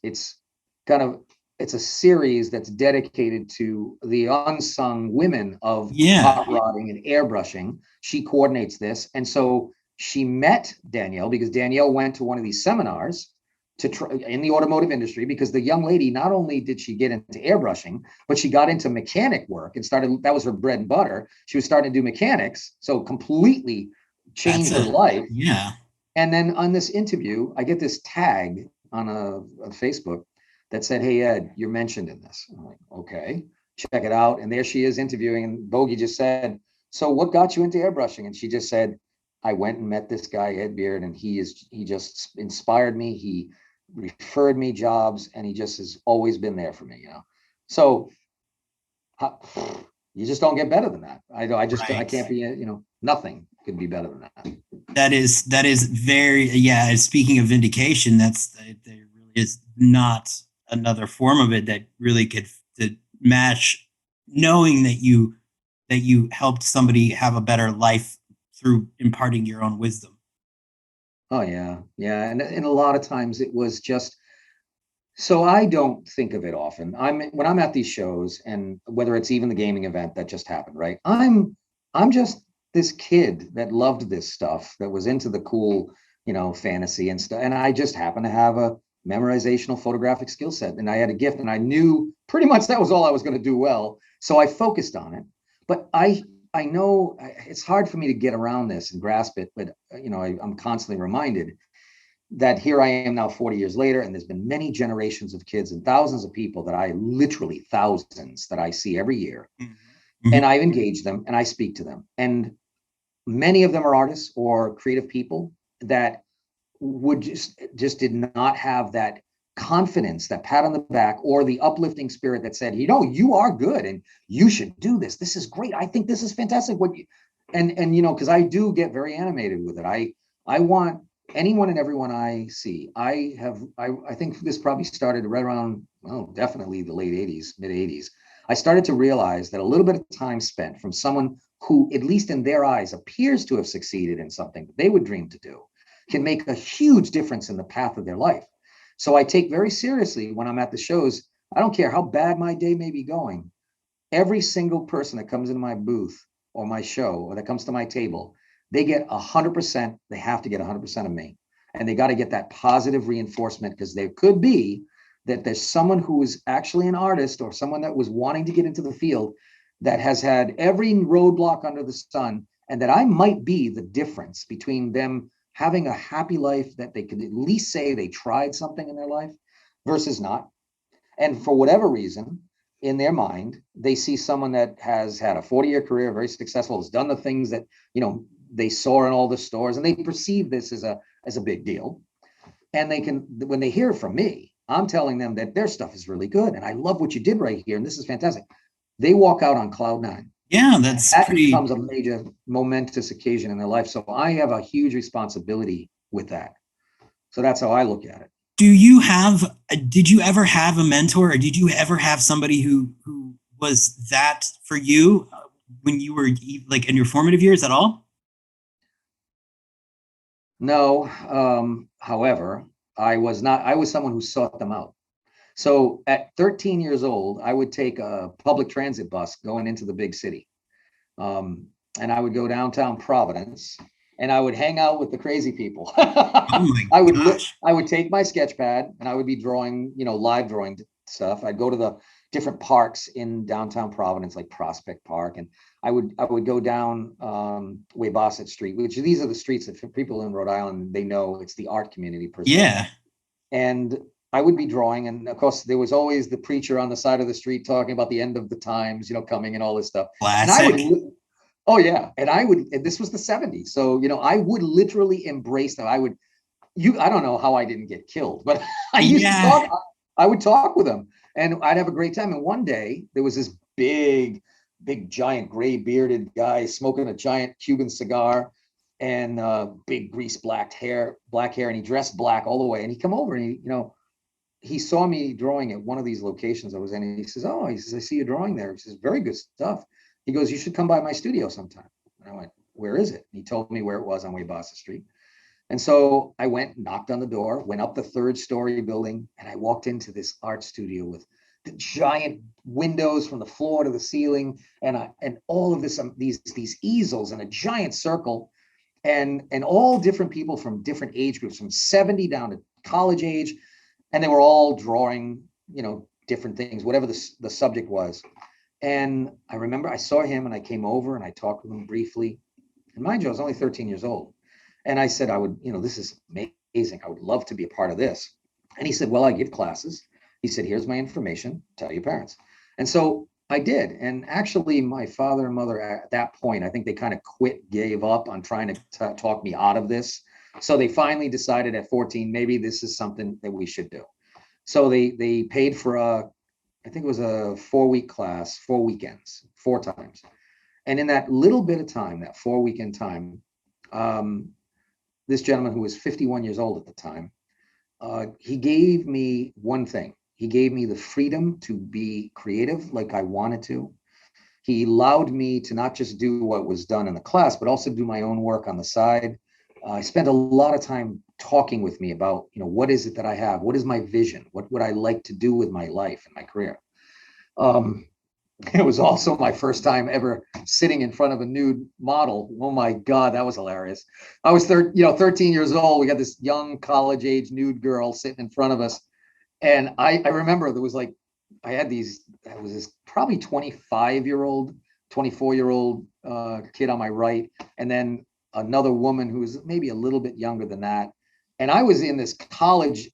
a series that's dedicated to the unsung women of hot rodding and airbrushing. She coordinates this. And so she met Danielle because Danielle went to one of these seminars to try in the automotive industry, because the young lady, not only did she get into airbrushing, but she got into mechanic work and that was her bread and butter. She was starting to do mechanics. So completely changed her life. Yeah. And then on this interview, I get this tag on a Facebook that said, hey, Ed, you're mentioned in this. I'm like, okay, check it out. And there she is interviewing. And Bogey just said, so what got you into airbrushing? And she just said, I went and met this guy, Ed Beard, and he just inspired me. He referred me jobs, and he just has always been there for me, So you just don't get better than that. I can't be, nothing could be better than that. That is very, speaking of vindication, there really is not another form of it that really could match knowing that you helped somebody have a better life through imparting your own wisdom. Oh yeah. And a lot of times it was just, so I don't think of it often. When I'm at these shows, and whether it's even the gaming event that just happened, right? I'm just this kid that loved this stuff, that was into the cool, fantasy and stuff. And I just happened to have a memorizational photographic skill set, and I had a gift, and I knew pretty much that was all I was going to do well. So I focused on it. But I know it's hard for me to get around this and grasp it, but I'm constantly reminded that here I am now 40 years later, and there's been many generations of kids and thousands of people literally thousands that I see every year. Mm-hmm. And I've engaged them and I speak to them. And many of them are artists or creative people that would just did not have that confidence, that pat on the back, or the uplifting spirit that said, you are good and you should do this. This is great. I think this is fantastic. Because I do get very animated with it. I want anyone and everyone I see. I think this probably started right around, definitely the late 80s, mid 80s. I started to realize that a little bit of time spent from someone who, at least in their eyes, appears to have succeeded in something that they would dream to do, can make a huge difference in the path of their life. So I take very seriously when I'm at the shows. I don't care how bad my day may be going. Every single person that comes into my booth or my show, or that comes to my table, they get 100%. They have to get 100% of me. And they got to get that positive reinforcement, because there could be that there's someone who is actually an artist, or someone that was wanting to get into the field, that has had every roadblock under the sun, and that I might be the difference between them having a happy life, that they could at least say they tried something in their life versus not. And for whatever reason, in their mind, they see someone that has had a 40-year career, very successful, has done the things that, they saw in all the stores, and they perceive this as a big deal. And they can, when they hear from me, I'm telling them that their stuff is really good, and I love what you did right here, and this is fantastic. They walk out on cloud nine. Yeah, that becomes a major momentous occasion in their life. So I have a huge responsibility with that. So that's how I look at it. Did you ever have a mentor, or did you ever have somebody who was that for you when you were like in your formative years at all? No. However, I was someone who sought them out. So at 13 years old, I would take a public transit bus going into the big city. Um, and I would go downtown Providence and I would hang out with the crazy people. Oh my gosh. I would take my sketch pad and I would be drawing, live drawing stuff. I'd go to the different parks in downtown Providence, like Prospect Park, and I would go down Weybosset Street, which these are the streets that for people in Rhode Island, they know it's the art community per se. Yeah. And I would be drawing, and of course there was always the preacher on the side of the street talking about the end of the times, coming and all this stuff. And I Classic. would, oh yeah, and this was the 70s, so I would literally embrace them. I don't know how I didn't get killed, but I used to Yeah. talk. I would talk with them, and I'd have a great time. And one day there was this big, giant, gray bearded guy smoking a giant Cuban cigar, and big grease black hair, and he dressed black all the way. And he come over and he saw me drawing at one of these locations I was in, and he says, "Oh," he says, "I see you drawing there." He says, "Very good stuff." He goes, "You should come by my studio sometime." And I went, "Where is it?" And he told me where it was on Weybosset Street. And so I went, knocked on the door, went up the third-story building, and I walked into this art studio with the giant windows from the floor to the ceiling, and all of this, these easels and a giant circle, and all different people from different age groups, from 70 down to college age, and they were all drawing, different things, whatever the subject was. And I remember I saw him, and I came over and I talked with him briefly. And mind you, I was only 13 years old. And I said, I would, this is amazing. I would love to be a part of this. And he said, "Well, I give classes." He said, "Here's my information. Tell your parents." And so I did. And actually, my father and mother at that point, I think they kind of gave up on trying to talk me out of this. So they finally decided at 14, maybe this is something that we should do. So they paid for I think it was a 4-week class, 4 weekends, 4 times. And in that little bit of time, that 4-weekend time, this gentleman who was 51 years old at the time, he gave me one thing. He gave me the freedom to be creative like I wanted to. He allowed me to not just do what was done in the class, but also do my own work on the side. I spent a lot of time talking with me about, what is it that I have? What is my vision? What would I like to do with my life and my career? It was also my first time ever sitting in front of a nude model. Oh my God, that was hilarious. I was 13 years old. We got this young college age nude girl sitting in front of us. And I remember there was I was this probably 25-year-old, 24-year-old kid on my right. And then another woman who was maybe a little bit younger than that. And I was in this college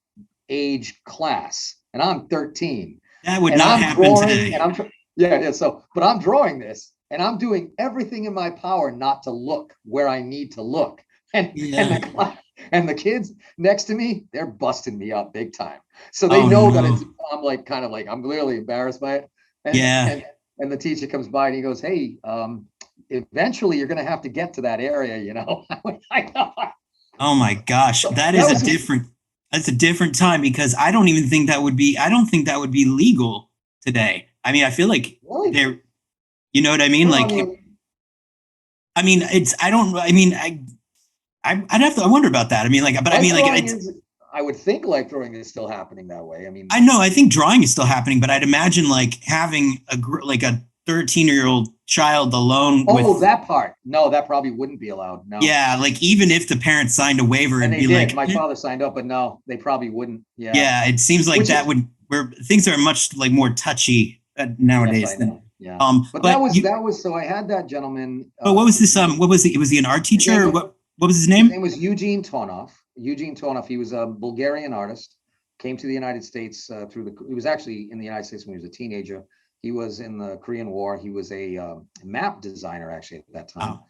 age class, and I'm 13. That would And not I'm happen drawing, today. and yeah. So, but I'm drawing this, and I'm doing everything in my power not to look where I need to look. And Yeah. the kids next to me, they're busting me up big time. So they Oh know that no. I'm clearly embarrassed by it. And Yeah. and the teacher comes by and he goes, "Hey, eventually you're going to have to get to that area, I know. Oh my gosh. So That that is a was different that's a different time, because I don't think that would be legal today. I mean, I feel like really, there, you know what I mean? well, I Like, mean, I mean, it's, I don't, I mean, I'd have to, I wonder about that. I mean, like, but I life mean, like, drawing it's, is, I would think life drawing is still happening that way. I I mean, know, I think drawing is still happening, but I'd imagine like having like a 13-year-old child alone oh, with, that part. No, that probably wouldn't be allowed. No. yeah, like even if the parents signed a waiver, And it'd they be did. like, My father signed up, but no, they probably wouldn't. Yeah. yeah, it seems like Which that is, would, where things are much like more touchy yes, I nowadays than, know. Yeah. But but you, so I had that gentleman, but what was this, what was it? Was he an art his teacher, name or was, what was his his name name? was Eugene Tonov. Eugene Tonov. He was a Bulgarian artist, came to the United States he was actually in the United States when he was a teenager. He was in the Korean War. He was a map designer actually at that time.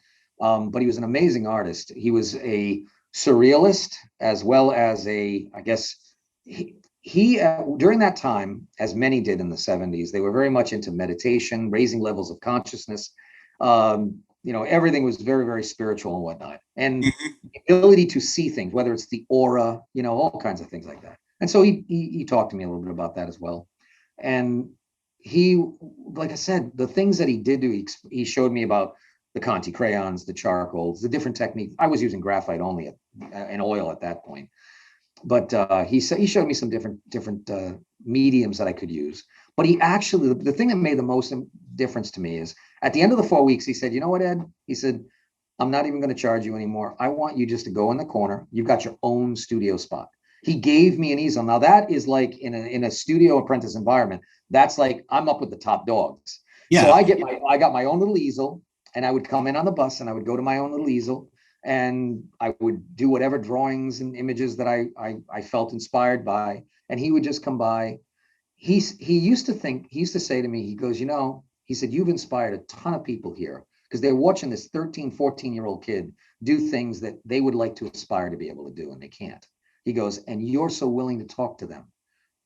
Oh, But he was an amazing artist. He was a surrealist as well as I guess, he during that time, as many did in the 70s, they were very much into meditation, raising levels of consciousness. Everything was very, very spiritual and whatnot. And mhm. the ability to see things, whether it's the aura, all kinds of things like that. And so he talked to me a little bit about that as well. And he, like I said, the things that he did do, he showed me about the Conti crayons, the charcoals, the different techniques. I was using graphite only and oil at that point. But he said he showed me some different mediums that I could use. But he actually, the thing that made the most difference to me is at the end of the 4 weeks, he said, you know what, Ed? He said, I'm not even going to charge you anymore. I want you just to go in the corner. You've got your own studio spot. He gave me an easel. Now that is like in a studio apprentice environment. That's like I'm up with the top dogs. So Yeah. I got my own little easel, and I would come in on the bus, and I would go to my own little easel, and I would do whatever drawings and images that I felt inspired by, and he would just come by. He used to say to me, he goes, you know, he said, you've inspired a ton of people here because they're watching this 13, 14-year-old kid do things that they would like to aspire to be able to do, and they can't. He goes, and you're so willing to talk to them.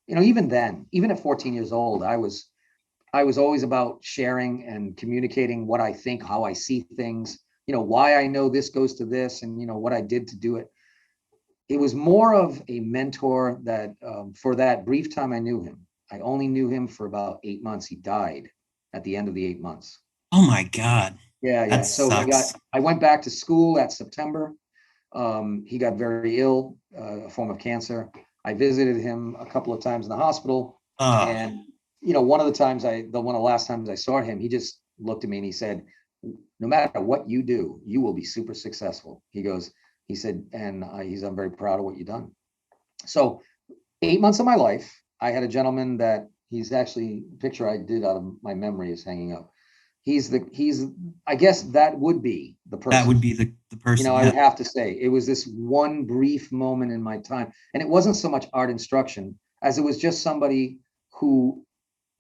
You know, even then, even at 14 years old, I was always about sharing and communicating what I think, how I see things, you know, why I know this goes to this, and, you know, what I did to do it. It was more of a mentor that for that brief time I knew him, I only knew him for about 8 months. He died at the end of the 8 months. Oh my God. Yeah, That yeah. So sucks. I went back to school that September. He got very ill, a form of cancer. I visited him a couple of times in the hospital, Oh, and you know, one of the last times I saw him, he just looked at me and he said, "No matter what you do, you will be super successful." He said, and I'm very proud of what you've done. So 8 months of my life, I had a gentleman that he's actually a picture I did out of my memory is hanging up. He's I guess that would be the that would person. be the You know, person. I Yeah. would have to say it was this one brief moment in my time. And it wasn't so much art instruction as it was just somebody who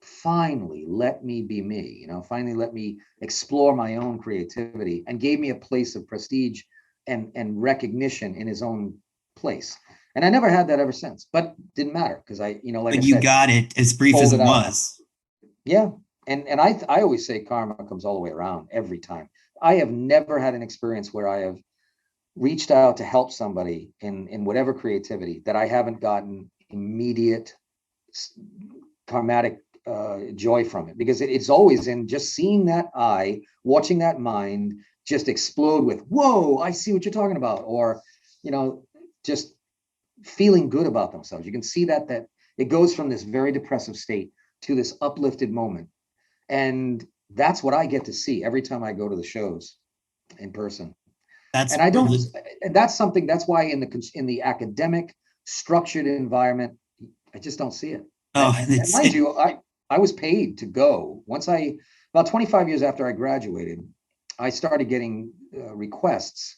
finally let me be me, you know, finally let me explore my own creativity and gave me a place of prestige and recognition in his own place. And I never had that ever since, but didn't matter because I, you know, like I But you said, got it as brief as pulled it it out. was. Yeah. And I always say karma comes all the way around every time. I have never had an experience where I have reached out to help somebody in whatever creativity that I haven't gotten immediate karmatic joy from it, because it's always in just seeing that eye, watching that mind just explode with, whoa, I see what you're talking about, or, you know, just feeling good about themselves. You can see that it goes from this very depressive state to this uplifted moment. And that's what I get to see every time I go to the shows in person. That's And I don't, really. that's something, that's why in the academic structured environment, I just don't see it. Oh, And mind you, I was paid to go. About 25 years after I graduated, I started getting requests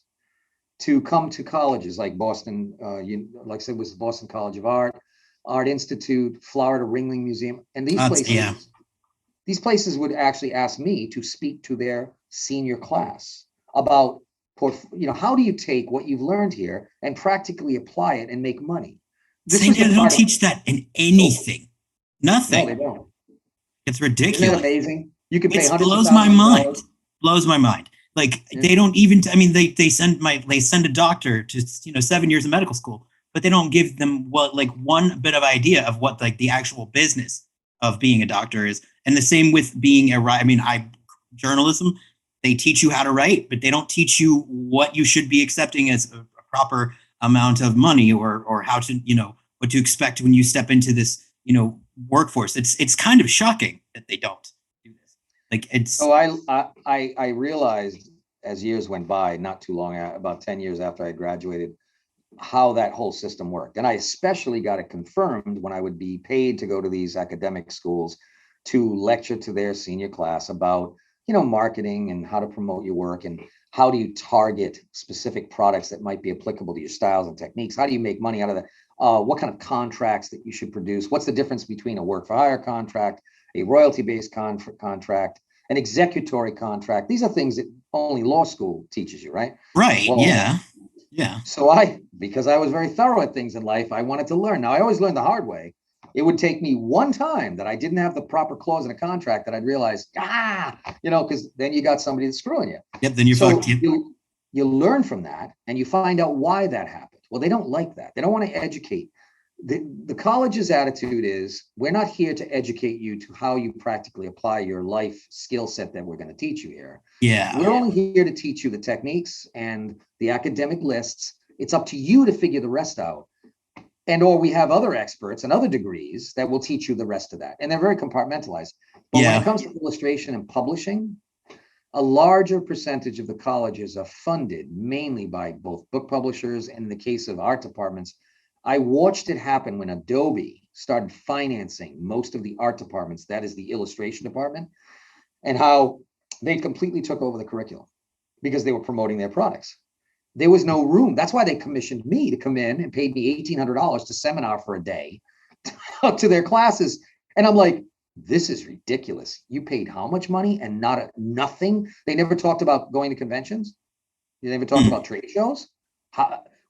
to come to colleges like Boston, like I said, was Boston College of Art, Art Institute, Florida Ringling Museum. And Yeah. these places would actually ask me to speak to their senior class about, you know, how do you take what you've learned here and practically apply it and make money? This was the They don't part of, teach that in nope, anything. no, Nothing. they don't. It's Isn't that ridiculous. amazing? You can pay It hundreds of blows my thousands of mind. dollars. Blows my mind. Like Yeah. they don't even. I mean, they send a doctor to 7 years of medical school, but they don't give them what like one bit of idea of what like the actual business of being a doctor is. And the same with being a. I mean, journalism. They teach you how to write, but they don't teach you what you should be accepting as a proper amount of money, or how to what to expect when you step into this workforce. It's kind of shocking that they don't do this. Like it's. So I realized as years went by, not too long, about 10 years after I graduated, how that whole system worked. And I especially got it confirmed when I would be paid to go to these academic schools to lecture to their senior class about, you know, marketing and how to promote your work and how do you target specific products that might be applicable to your styles and techniques. How do you make money out of that? What kind of contracts that you should produce? What's the difference between a work for hire contract, a royalty-based contract, an executory contract? These are things that only law school teaches you, right? Right. Well, Yeah. Yeah. so because I was very thorough at things in life, I wanted to learn. Now, I always learned the hard way. It would take me one time that I didn't have the proper clause in a contract that I'd realize, you know, because then you got somebody that's screwing you. Yep. Then you're So fucked. Yep. you learn from that and you find out why that happened. Well, they don't like that. They don't want to educate. The college's attitude is, we're not here to educate you to how you practically apply your life skill set that we're going to teach you here. Yeah. We're only here to teach you the techniques and the academic lists. It's up to you to figure the rest out. And or we have other experts and other degrees that will teach you the rest of that. And they're very compartmentalized. But when it Yeah. comes to illustration and publishing, a larger percentage of the colleges are funded mainly by both book publishers and in the case of art departments. I watched it happen when Adobe started financing most of the art departments, that is the illustration department, and how they completely took over the curriculum because they were promoting their products. There was no room. That's why they commissioned me to come in and paid me $1,800 to seminar for a day to their classes. And I'm like, this is ridiculous. You paid how much money and nothing? They never talked about going to conventions. They never talked about trade shows.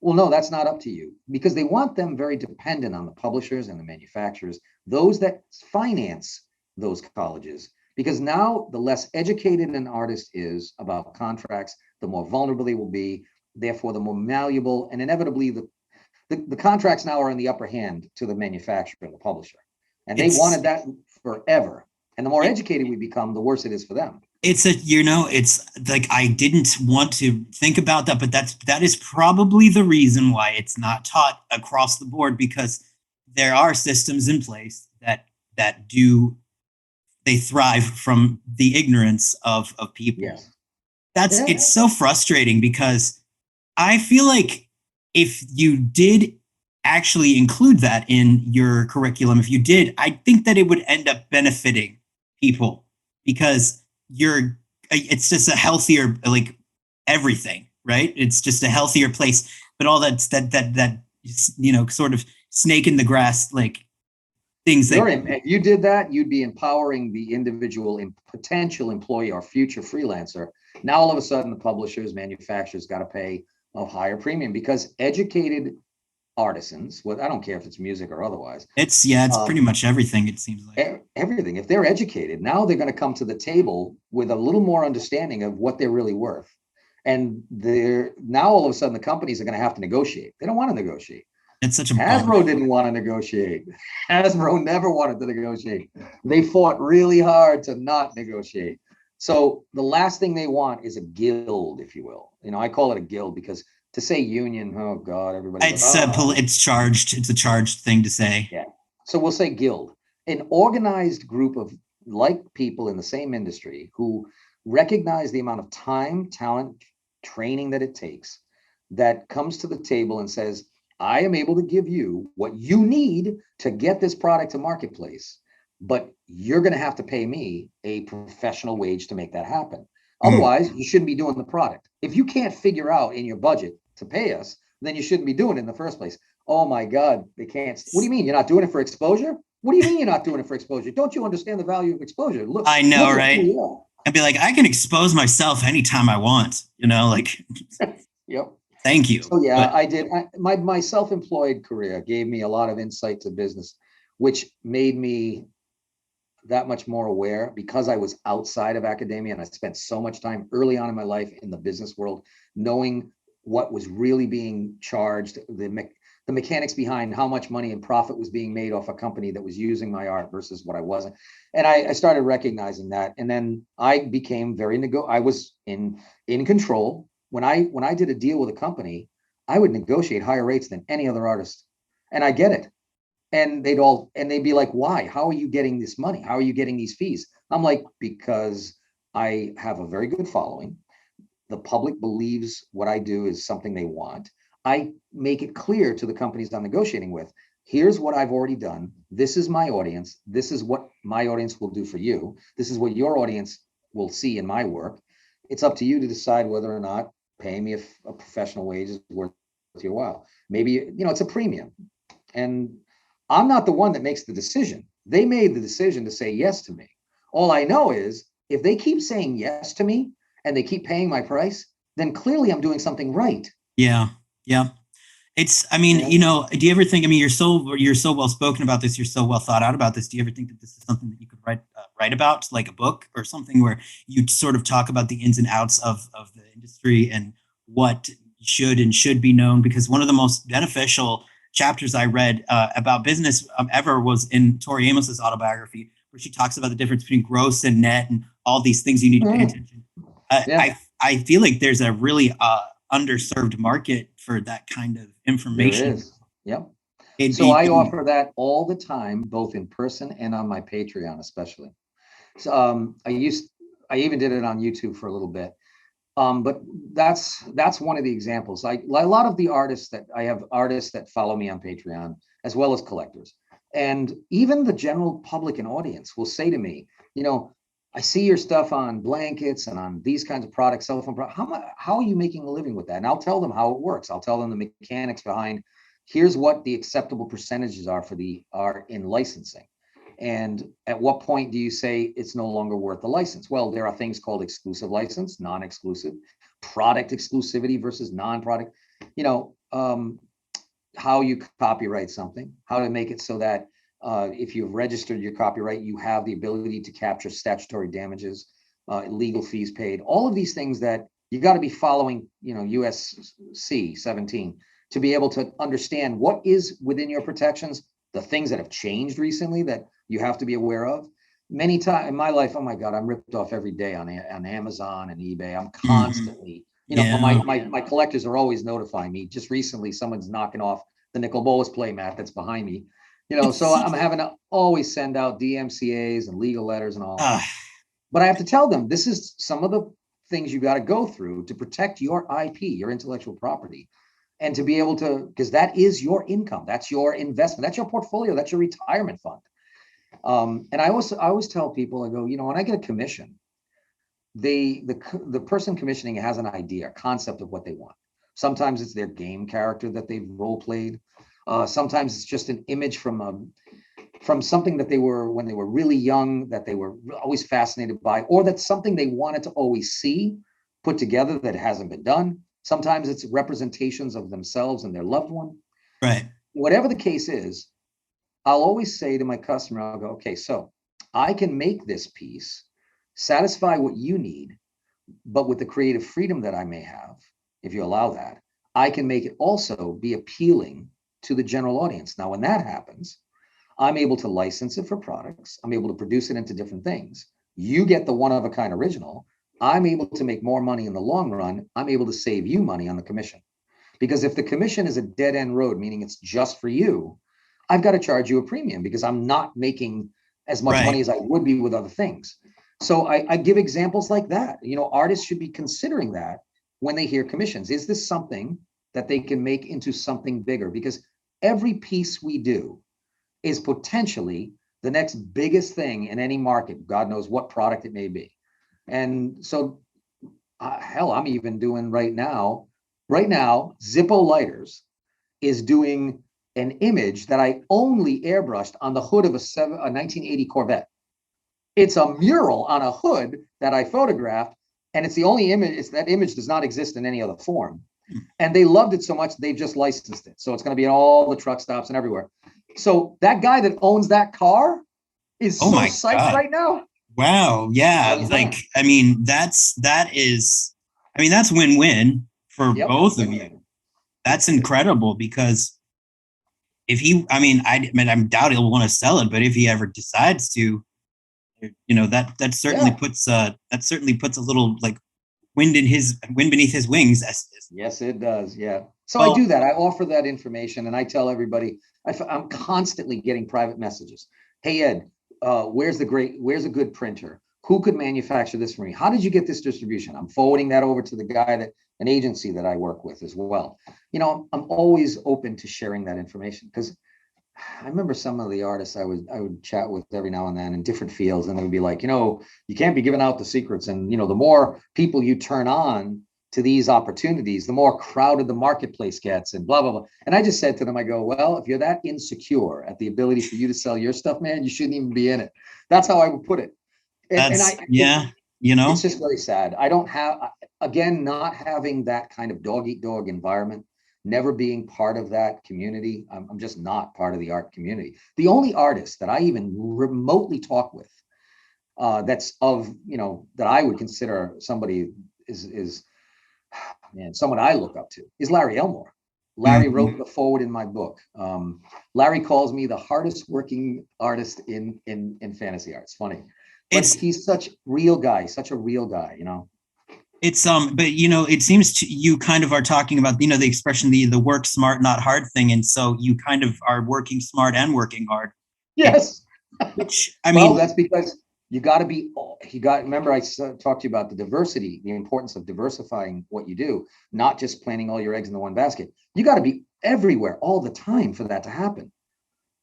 Well, no, that's not up to you, because they want them very dependent on the publishers and the manufacturers, those that finance those colleges. Because now the less educated an artist is about contracts, the more vulnerable they will be, therefore the more malleable, and inevitably the contracts now are in the upper hand to the manufacturer and the publisher. And they wanted that forever. And the more educated we become, the worse it is for them. It's it's like, I didn't want to think about that, but that is probably the reason why it's not taught across the board, because there are systems in place that they thrive from the ignorance of people. Yes. It's so frustrating, because I feel like if you did actually include that in your curriculum, if you did, I think that it would end up benefiting people, because it's just a healthier, like, everything, right? It's just a healthier place. But all that sort of snake in the grass, like, things that if you did that, you'd be empowering the individual and potential employee or future freelancer. Now all of a sudden the publishers, manufacturers got to pay a higher premium, because educated artisans, I don't care if it's music or otherwise, it's pretty much everything, it seems like. Everything. If they're educated, now they're going to come to the table with a little more understanding of what they're really worth. And now all of a sudden the companies are going to have to negotiate. They don't want to negotiate. It's such a Hasbro didn't want to negotiate. Hasbro never wanted to negotiate. They fought really hard to not negotiate. So the last thing they want is a guild, if you will. I call it a guild because to say union, oh God, everybody. It's charged. It's a charged thing to say. Yeah. So we'll say guild, an organized group of like people in the same industry who recognize the amount of time, talent, training that it takes, that comes to the table and says, I am able to give you what you need to get this product to marketplace, but you're going to have to pay me a professional wage to make that happen. Otherwise, you shouldn't be doing the product. If you can't figure out in your budget to pay us, then you shouldn't be doing it in the first place. Oh my God, they can't. What do you mean you're not doing it for exposure? What do you mean you're not doing it for exposure? Don't you understand the value of exposure? Look, I know, right? I'd be like, I can expose myself anytime I want, like. Yep. Thank you. So I did. My self-employed career gave me a lot of insight to business, which made me that much more aware, because I was outside of academia and I spent so much time early on in my life in the business world, knowing what was really being charged, the mechanics behind how much money and profit was being made off a company that was using my art versus what I wasn't. And I started recognizing that. And then I became I was in control. When I did a deal with a company, I would negotiate higher rates than any other artist. And I get it. And they'd be like, why? How are you getting this money? How are you getting these fees? I'm like, because I have a very good following. The public believes what I do is something they want. I make it clear to the companies I'm negotiating with, here's what I've already done. This is my audience. This is what my audience will do for you. This is what your audience will see in my work. It's up to you to decide whether or not paying me a professional wage is worth your while. Maybe, it's a premium. And I'm not the one that makes the decision. They made the decision to say yes to me. All I know is if they keep saying yes to me and they keep paying my price, then clearly I'm doing something right. Yeah. Yeah. It's, do you ever think, you're so well spoken about this, you're so well thought out about this. Do you ever think that this is something that you could write about, like a book or something, where you sort of talk about the ins and outs of the industry and what should be known? Because one of the most beneficial chapters I read about business ever was in Tori Amos's autobiography, where she talks about the difference between gross and net and all these things you need to pay attention. I feel like there's a really underserved market for that kind of information. There is. Yep. So I offer that all the time, both in person and on my Patreon, especially. So I even did it on YouTube for a little bit. But that's one of the examples. A lot of the artists that I have, artists that follow me on Patreon, as well as collectors, and even the general public and audience will say to me, you know, I see your stuff on blankets and on these kinds of products, cell phone products. How are you making a living with that? And I'll tell them how it works. I'll tell them the mechanics behind. Here's what the acceptable percentages are in licensing. And at what point do you say it's no longer worth the license? Well, there are things called exclusive license, non-exclusive, product exclusivity versus non-product, you know, how you copyright something, how to make it so that if you've registered your copyright, you have the ability to capture statutory damages, legal fees paid, all of these things that you got to be following, you know, USC 17 to be able to understand what is within your protections, the things that have changed recently that you have to be aware of. Many times in my life, oh my God, I'm ripped off every day on Amazon and eBay. I'm constantly, you know, my collectors are always notifying me. Just recently, someone's knocking off the Nicol Bolas playmat that's behind me. You know, so I'm having to always send out DMCAs and legal letters and all. But I have to tell them, this is some of the things you got to go through to protect your IP, your intellectual property, and to be able to, because that is your income, that's your investment, that's your portfolio, that's your retirement fund. And I always tell people, I go, you know, when I get a commission, the person commissioning has an idea, a concept of what they want. Sometimes it's their game character that they've role played. Sometimes it's just an image from something that they were when they were really young, that they were always fascinated by, or that's something they wanted to always see put together that hasn't been done. Sometimes it's representations of themselves and their loved one. Right. Whatever the case is, I'll always say to my customer, I'll go, okay, so I can make this piece satisfy what you need, but with the creative freedom that I may have, if you allow that, I can make it also be appealing to the general audience. Now, when that happens, I'm able to license it for products. I'm able to produce it into different things. You get the one of a kind original. I'm able to make more money in the long run. I'm able to save you money on the commission. Because if the commission is a dead end road, meaning it's just for you, I've got to charge you a premium because I'm not making as much money as I would be with other things. So I give examples like that. You know, artists should be considering that when they hear commissions. Is this something that they can make into something bigger? Because every piece we do is potentially the next biggest thing in any market. God knows what product it may be. And so, hell, I'm even doing right now, Zippo Lighters is doing an image that I only airbrushed on the hood of a 1980 Corvette. It's a mural on a hood that I photographed, and it's the only image. That image does not exist in any other form. And they loved it so much, they've just licensed it. So it's going to be in all the truck stops and everywhere. So that guy that owns that car is so psyched right now. Wow. Yeah. Like, I mean, that's win-win for both of you. That's incredible because if he, I'm doubt he'll want to sell it, but if he ever decides to, you know, that certainly puts a little like wind beneath his wings. Yes, it does. Yeah. So I do that. I offer that information and I tell everybody, I'm constantly getting private messages. Hey, Ed, where's a good printer? Who could manufacture this for me? How did you get this distribution? I'm forwarding that over to the guy an agency that I work with as well. You know, I'm always open to sharing that information because I remember some of the artists I would chat with every now and then in different fields, and they would be like, you know, you can't be giving out the secrets. And, you know, the more people you turn on to these opportunities, the more crowded the marketplace gets and blah, blah, blah. And I just said to them, I go, well, if you're that insecure at the ability for you to sell your stuff, man, you shouldn't even be in it. That's how I would put it. You know, it's just very sad. I don't have, again, not having that kind of dog eat dog environment, never being part of that community. I'm just not part of the art community. The only artist that I even remotely talk with that's of, you know, that I would consider somebody is someone I look up to is Larry Elmore. Larry wrote the forward in my book. Larry calls me the hardest working artist in fantasy art. It's funny. But he's such a real guy, you know. It's but you know, it seems to you kind of are talking about, you know, the expression, the work smart, not hard thing. And so you kind of are working smart and working hard. And Yes. which I Well, mean, that's because you got to be, remember I talked to you about the diversity, the importance of diversifying what you do, not just planting all your eggs in the one basket. You got to be everywhere all the time for that to happen.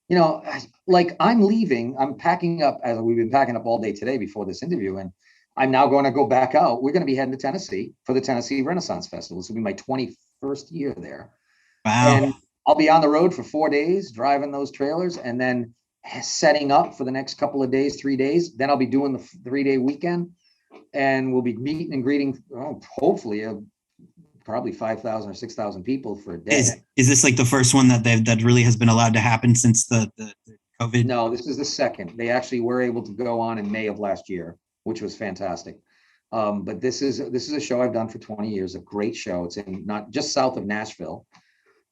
You know, like I'm leaving, I'm packing up, as we've been packing up all day today before this interview, and I'm now going to go back out. We're going to be heading to Tennessee for the Tennessee Renaissance Festival. This will be my 21st year there. wow. And I'll be on the road for 4 days driving those trailers and then setting up for the next couple of days, 3 days. Then I'll be doing the 3-day weekend and we'll be meeting and greeting, hopefully, probably 5,000 or 6,000 people for a day. Is this like the first one that really has been allowed to happen since the COVID? No, this is the second. They actually were able to go on in May of last year, which was fantastic. But this is a show I've done for 20 years, a great show. It's in not just south of Nashville.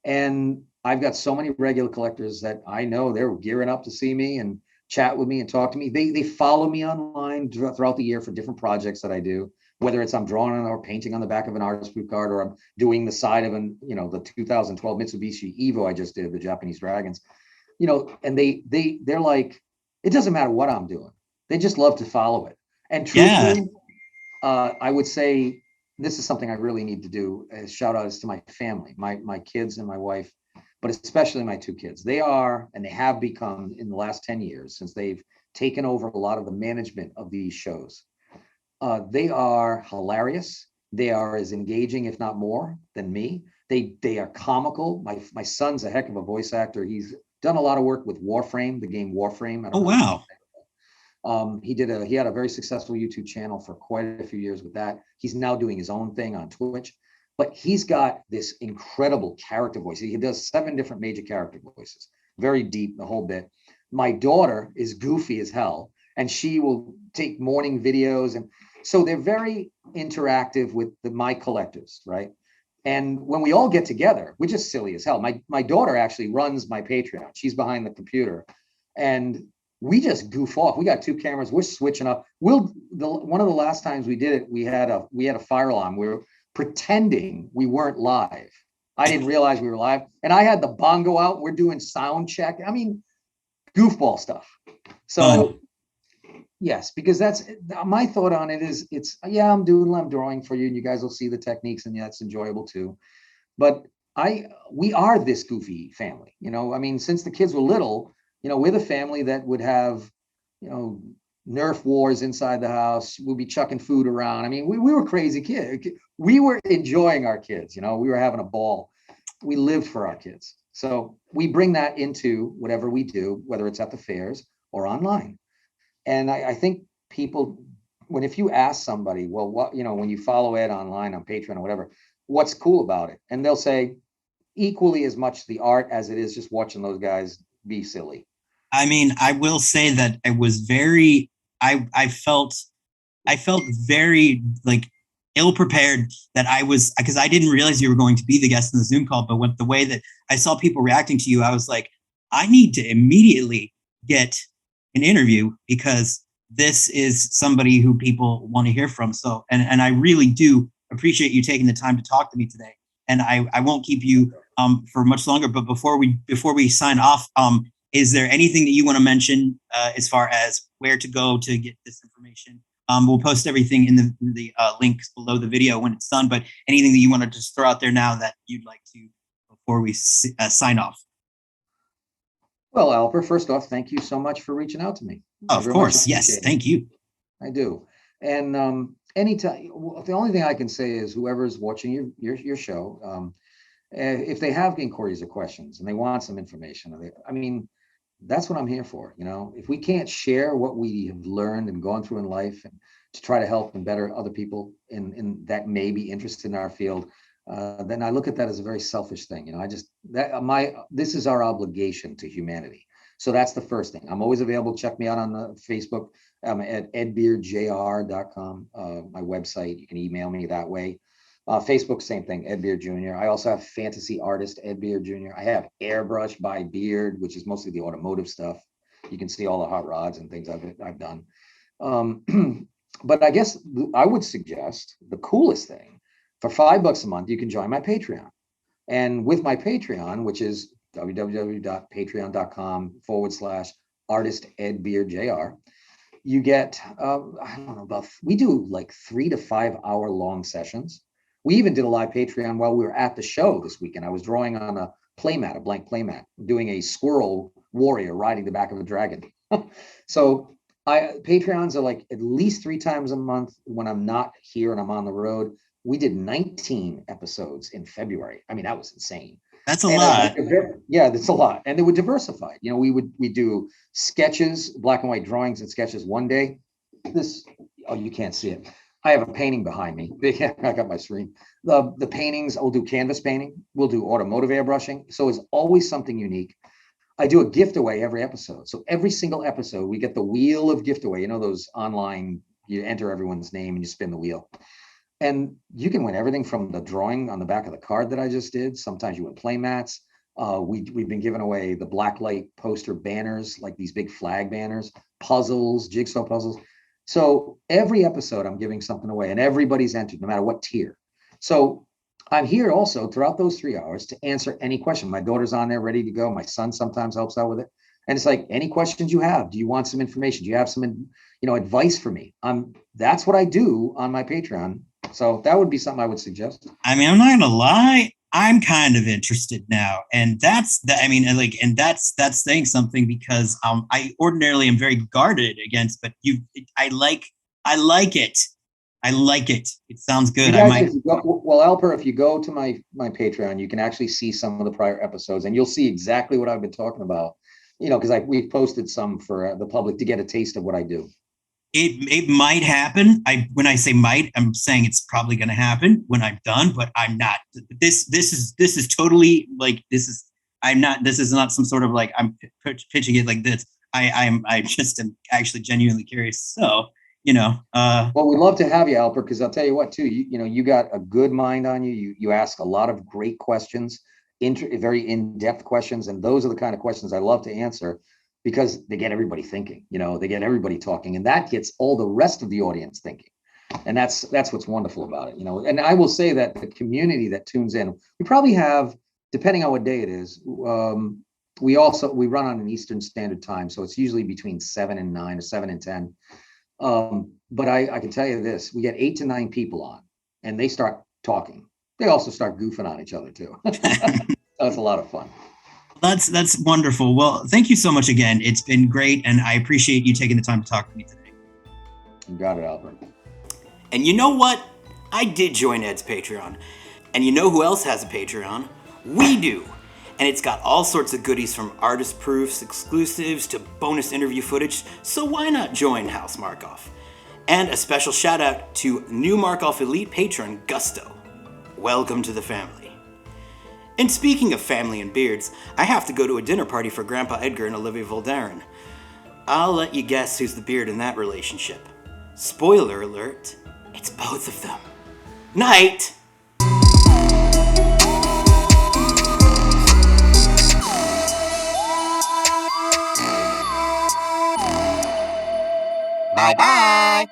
And I've got so many regular collectors that I know they're gearing up to see me and chat with me and talk to me. They follow me online throughout the year for different projects that I do, whether it's I'm drawing or painting on the back of an artist proof card, or I'm doing the side of the 2012 Mitsubishi Evo I just did, the Japanese Dragons, and they're like, it doesn't matter what I'm doing. They just love to follow it. And truthfully, I would say this is something I really need to do. Shout outs to my family, my kids and my wife, but especially my two kids. They are, and they have become in the last 10 years since they've taken over a lot of the management of these shows. They are hilarious. They are as engaging, if not more, than me. They are comical. My son's a heck of a voice actor. He's done a lot of work with Warframe, the game Warframe. I don't Oh know. wow. He had a very successful YouTube channel for quite a few years with that. He's now doing his own thing on Twitch, but he's got this incredible character voice. He does 7 different major character voices, very deep, the whole bit. My daughter is goofy as hell, and she will take morning videos, and so they're very interactive with my collectors, right? And when we all get together, we're just silly as hell. My daughter actually runs my Patreon. She's behind the computer, and we just goof off. We got 2 cameras. We're switching up. One of the last times we did it, we had a fire alarm. We were pretending we weren't live. I didn't realize we were live, and I had the bongo out. We're doing sound check. I mean, goofball stuff. So yes, because that's my thought on it. I'm drawing for you, and you guys will see the techniques, and that's enjoyable too. But we are this goofy family. I mean, since the kids were little. We're the family that would have, Nerf wars inside the house. We'll be chucking food around. I mean, we were crazy kids. We were enjoying our kids. We were having a ball. We lived for our kids. So we bring that into whatever we do, whether it's at the fairs or online. And I think people, if you ask somebody, well, when you follow Ed online on Patreon or whatever, what's cool about it? And they'll say equally as much the art as it is just watching those guys be silly. I mean, I will say that I was very, I felt very like ill prepared that because I didn't realize you were going to be the guest in the Zoom call. But the way that I saw people reacting to you, I was like, I need to immediately get an interview because this is somebody who people want to hear from. So, and I really do appreciate you taking the time to talk to me today. And I won't keep you for much longer. But before we sign off, is there anything that you want to mention as far as where to go to get this information? We'll post everything in the links below the video when it's done. But anything that you want to just throw out there now that you'd like to before we sign off? Well, Alper, first off, thank you so much for reaching out to me. Of course, yes, thank you. I do. And anytime, the only thing I can say is whoever's watching your show, if they have inquiries or questions and they want some information, that's what I'm here for. If we can't share what we have learned and gone through in life and to try to help and better other people in that may be interested in our field, then I look at that as a very selfish thing. This is our obligation to humanity. So that's the first thing. I'm always available. Check me out on the Facebook. I'm at edbeardjr.com, my website. You can email me that way. Facebook, same thing, Ed Beard Jr. I also have fantasy artist Ed Beard Jr. I have Airbrush by Beard, which is mostly the automotive stuff. You can see all the hot rods and things I've done. But I guess I would suggest the coolest thing for $5 a month, you can join my Patreon. And with my Patreon, which is www.patreon.com/artist@edbeardjr, you get, I don't know, we do like 3 to 5 hour long sessions. We even did a live Patreon while we were at the show this weekend. I was drawing on a playmat, a blank playmat, doing a squirrel warrior riding the back of a dragon. So Patreons are like at least 3 times a month when I'm not here and I'm on the road. We did 19 episodes in February. I mean, that was insane. That's a lot. Yeah, that's a lot. And they were diversified. You know, we do sketches, black and white drawings and sketches one day. Oh, you can't see it. I have a painting behind me. I got my screen. The paintings, we'll do canvas painting. We'll do automotive airbrushing. So it's always something unique. I do a gift away every episode. So every single episode, we get the wheel of gift away. You know, those online, you enter everyone's name and you spin the wheel. And you can win everything from the drawing on the back of the card that I just did. Sometimes you win play mats. We've been giving away the blacklight poster banners, like these big flag banners, puzzles, jigsaw puzzles. So every episode I'm giving something away and everybody's entered, no matter what tier. So I'm here also throughout those 3 hours to answer any question. My daughter's on there ready to go. My son sometimes helps out with it. And it's like, any questions you have, do you want some information? Do you have some, advice for me? That's what I do on my Patreon. So that would be something I would suggest. I mean, I'm not gonna lie, I'm kind of interested now, and that's saying something because I ordinarily am very guarded against, but I like it. I like it. It sounds good. Well, Alper, if you go to my Patreon, you can actually see some of the prior episodes, and you'll see exactly what I've been talking about. Because we've posted some for the public to get a taste of what I do. It might happen. When I say might, I'm saying it's probably going to happen when I'm done, but I'm not. This is totally like I'm not. This is not some sort of like I'm pitching it like this. I just am actually genuinely curious. So Well, we'd love to have you, Alper, because I'll tell you what, too. You got a good mind on you. You ask a lot of great questions, very in-depth questions, and those are the kind of questions I love to answer. Because they get everybody thinking, they get everybody talking, and that gets all the rest of the audience thinking. And that's what's wonderful about it, And I will say that the community that tunes in, we probably have, depending on what day it is, we run on an Eastern Standard Time, so it's usually between 7 and 9 or 7 and 10. But I can tell you this, we get 8 to 9 people on, and they start talking. They also start goofing on each other too. So it's a lot of fun. That's wonderful. Well, thank you so much again. It's been great, and I appreciate you taking the time to talk to me today. You got it, Albert. And you know what? I did join Ed's Patreon. And you know who else has a Patreon? We do. And it's got all sorts of goodies from artist proofs, exclusives, to bonus interview footage, so why not join House Markoff? And a special shout out to new Markoff Elite patron, Gusto. Welcome to the family. And speaking of family and beards, I have to go to a dinner party for Grandpa Edgar and Olivia Voldaren. I'll let you guess who's the beard in that relationship. Spoiler alert, it's both of them. Night! Bye-bye!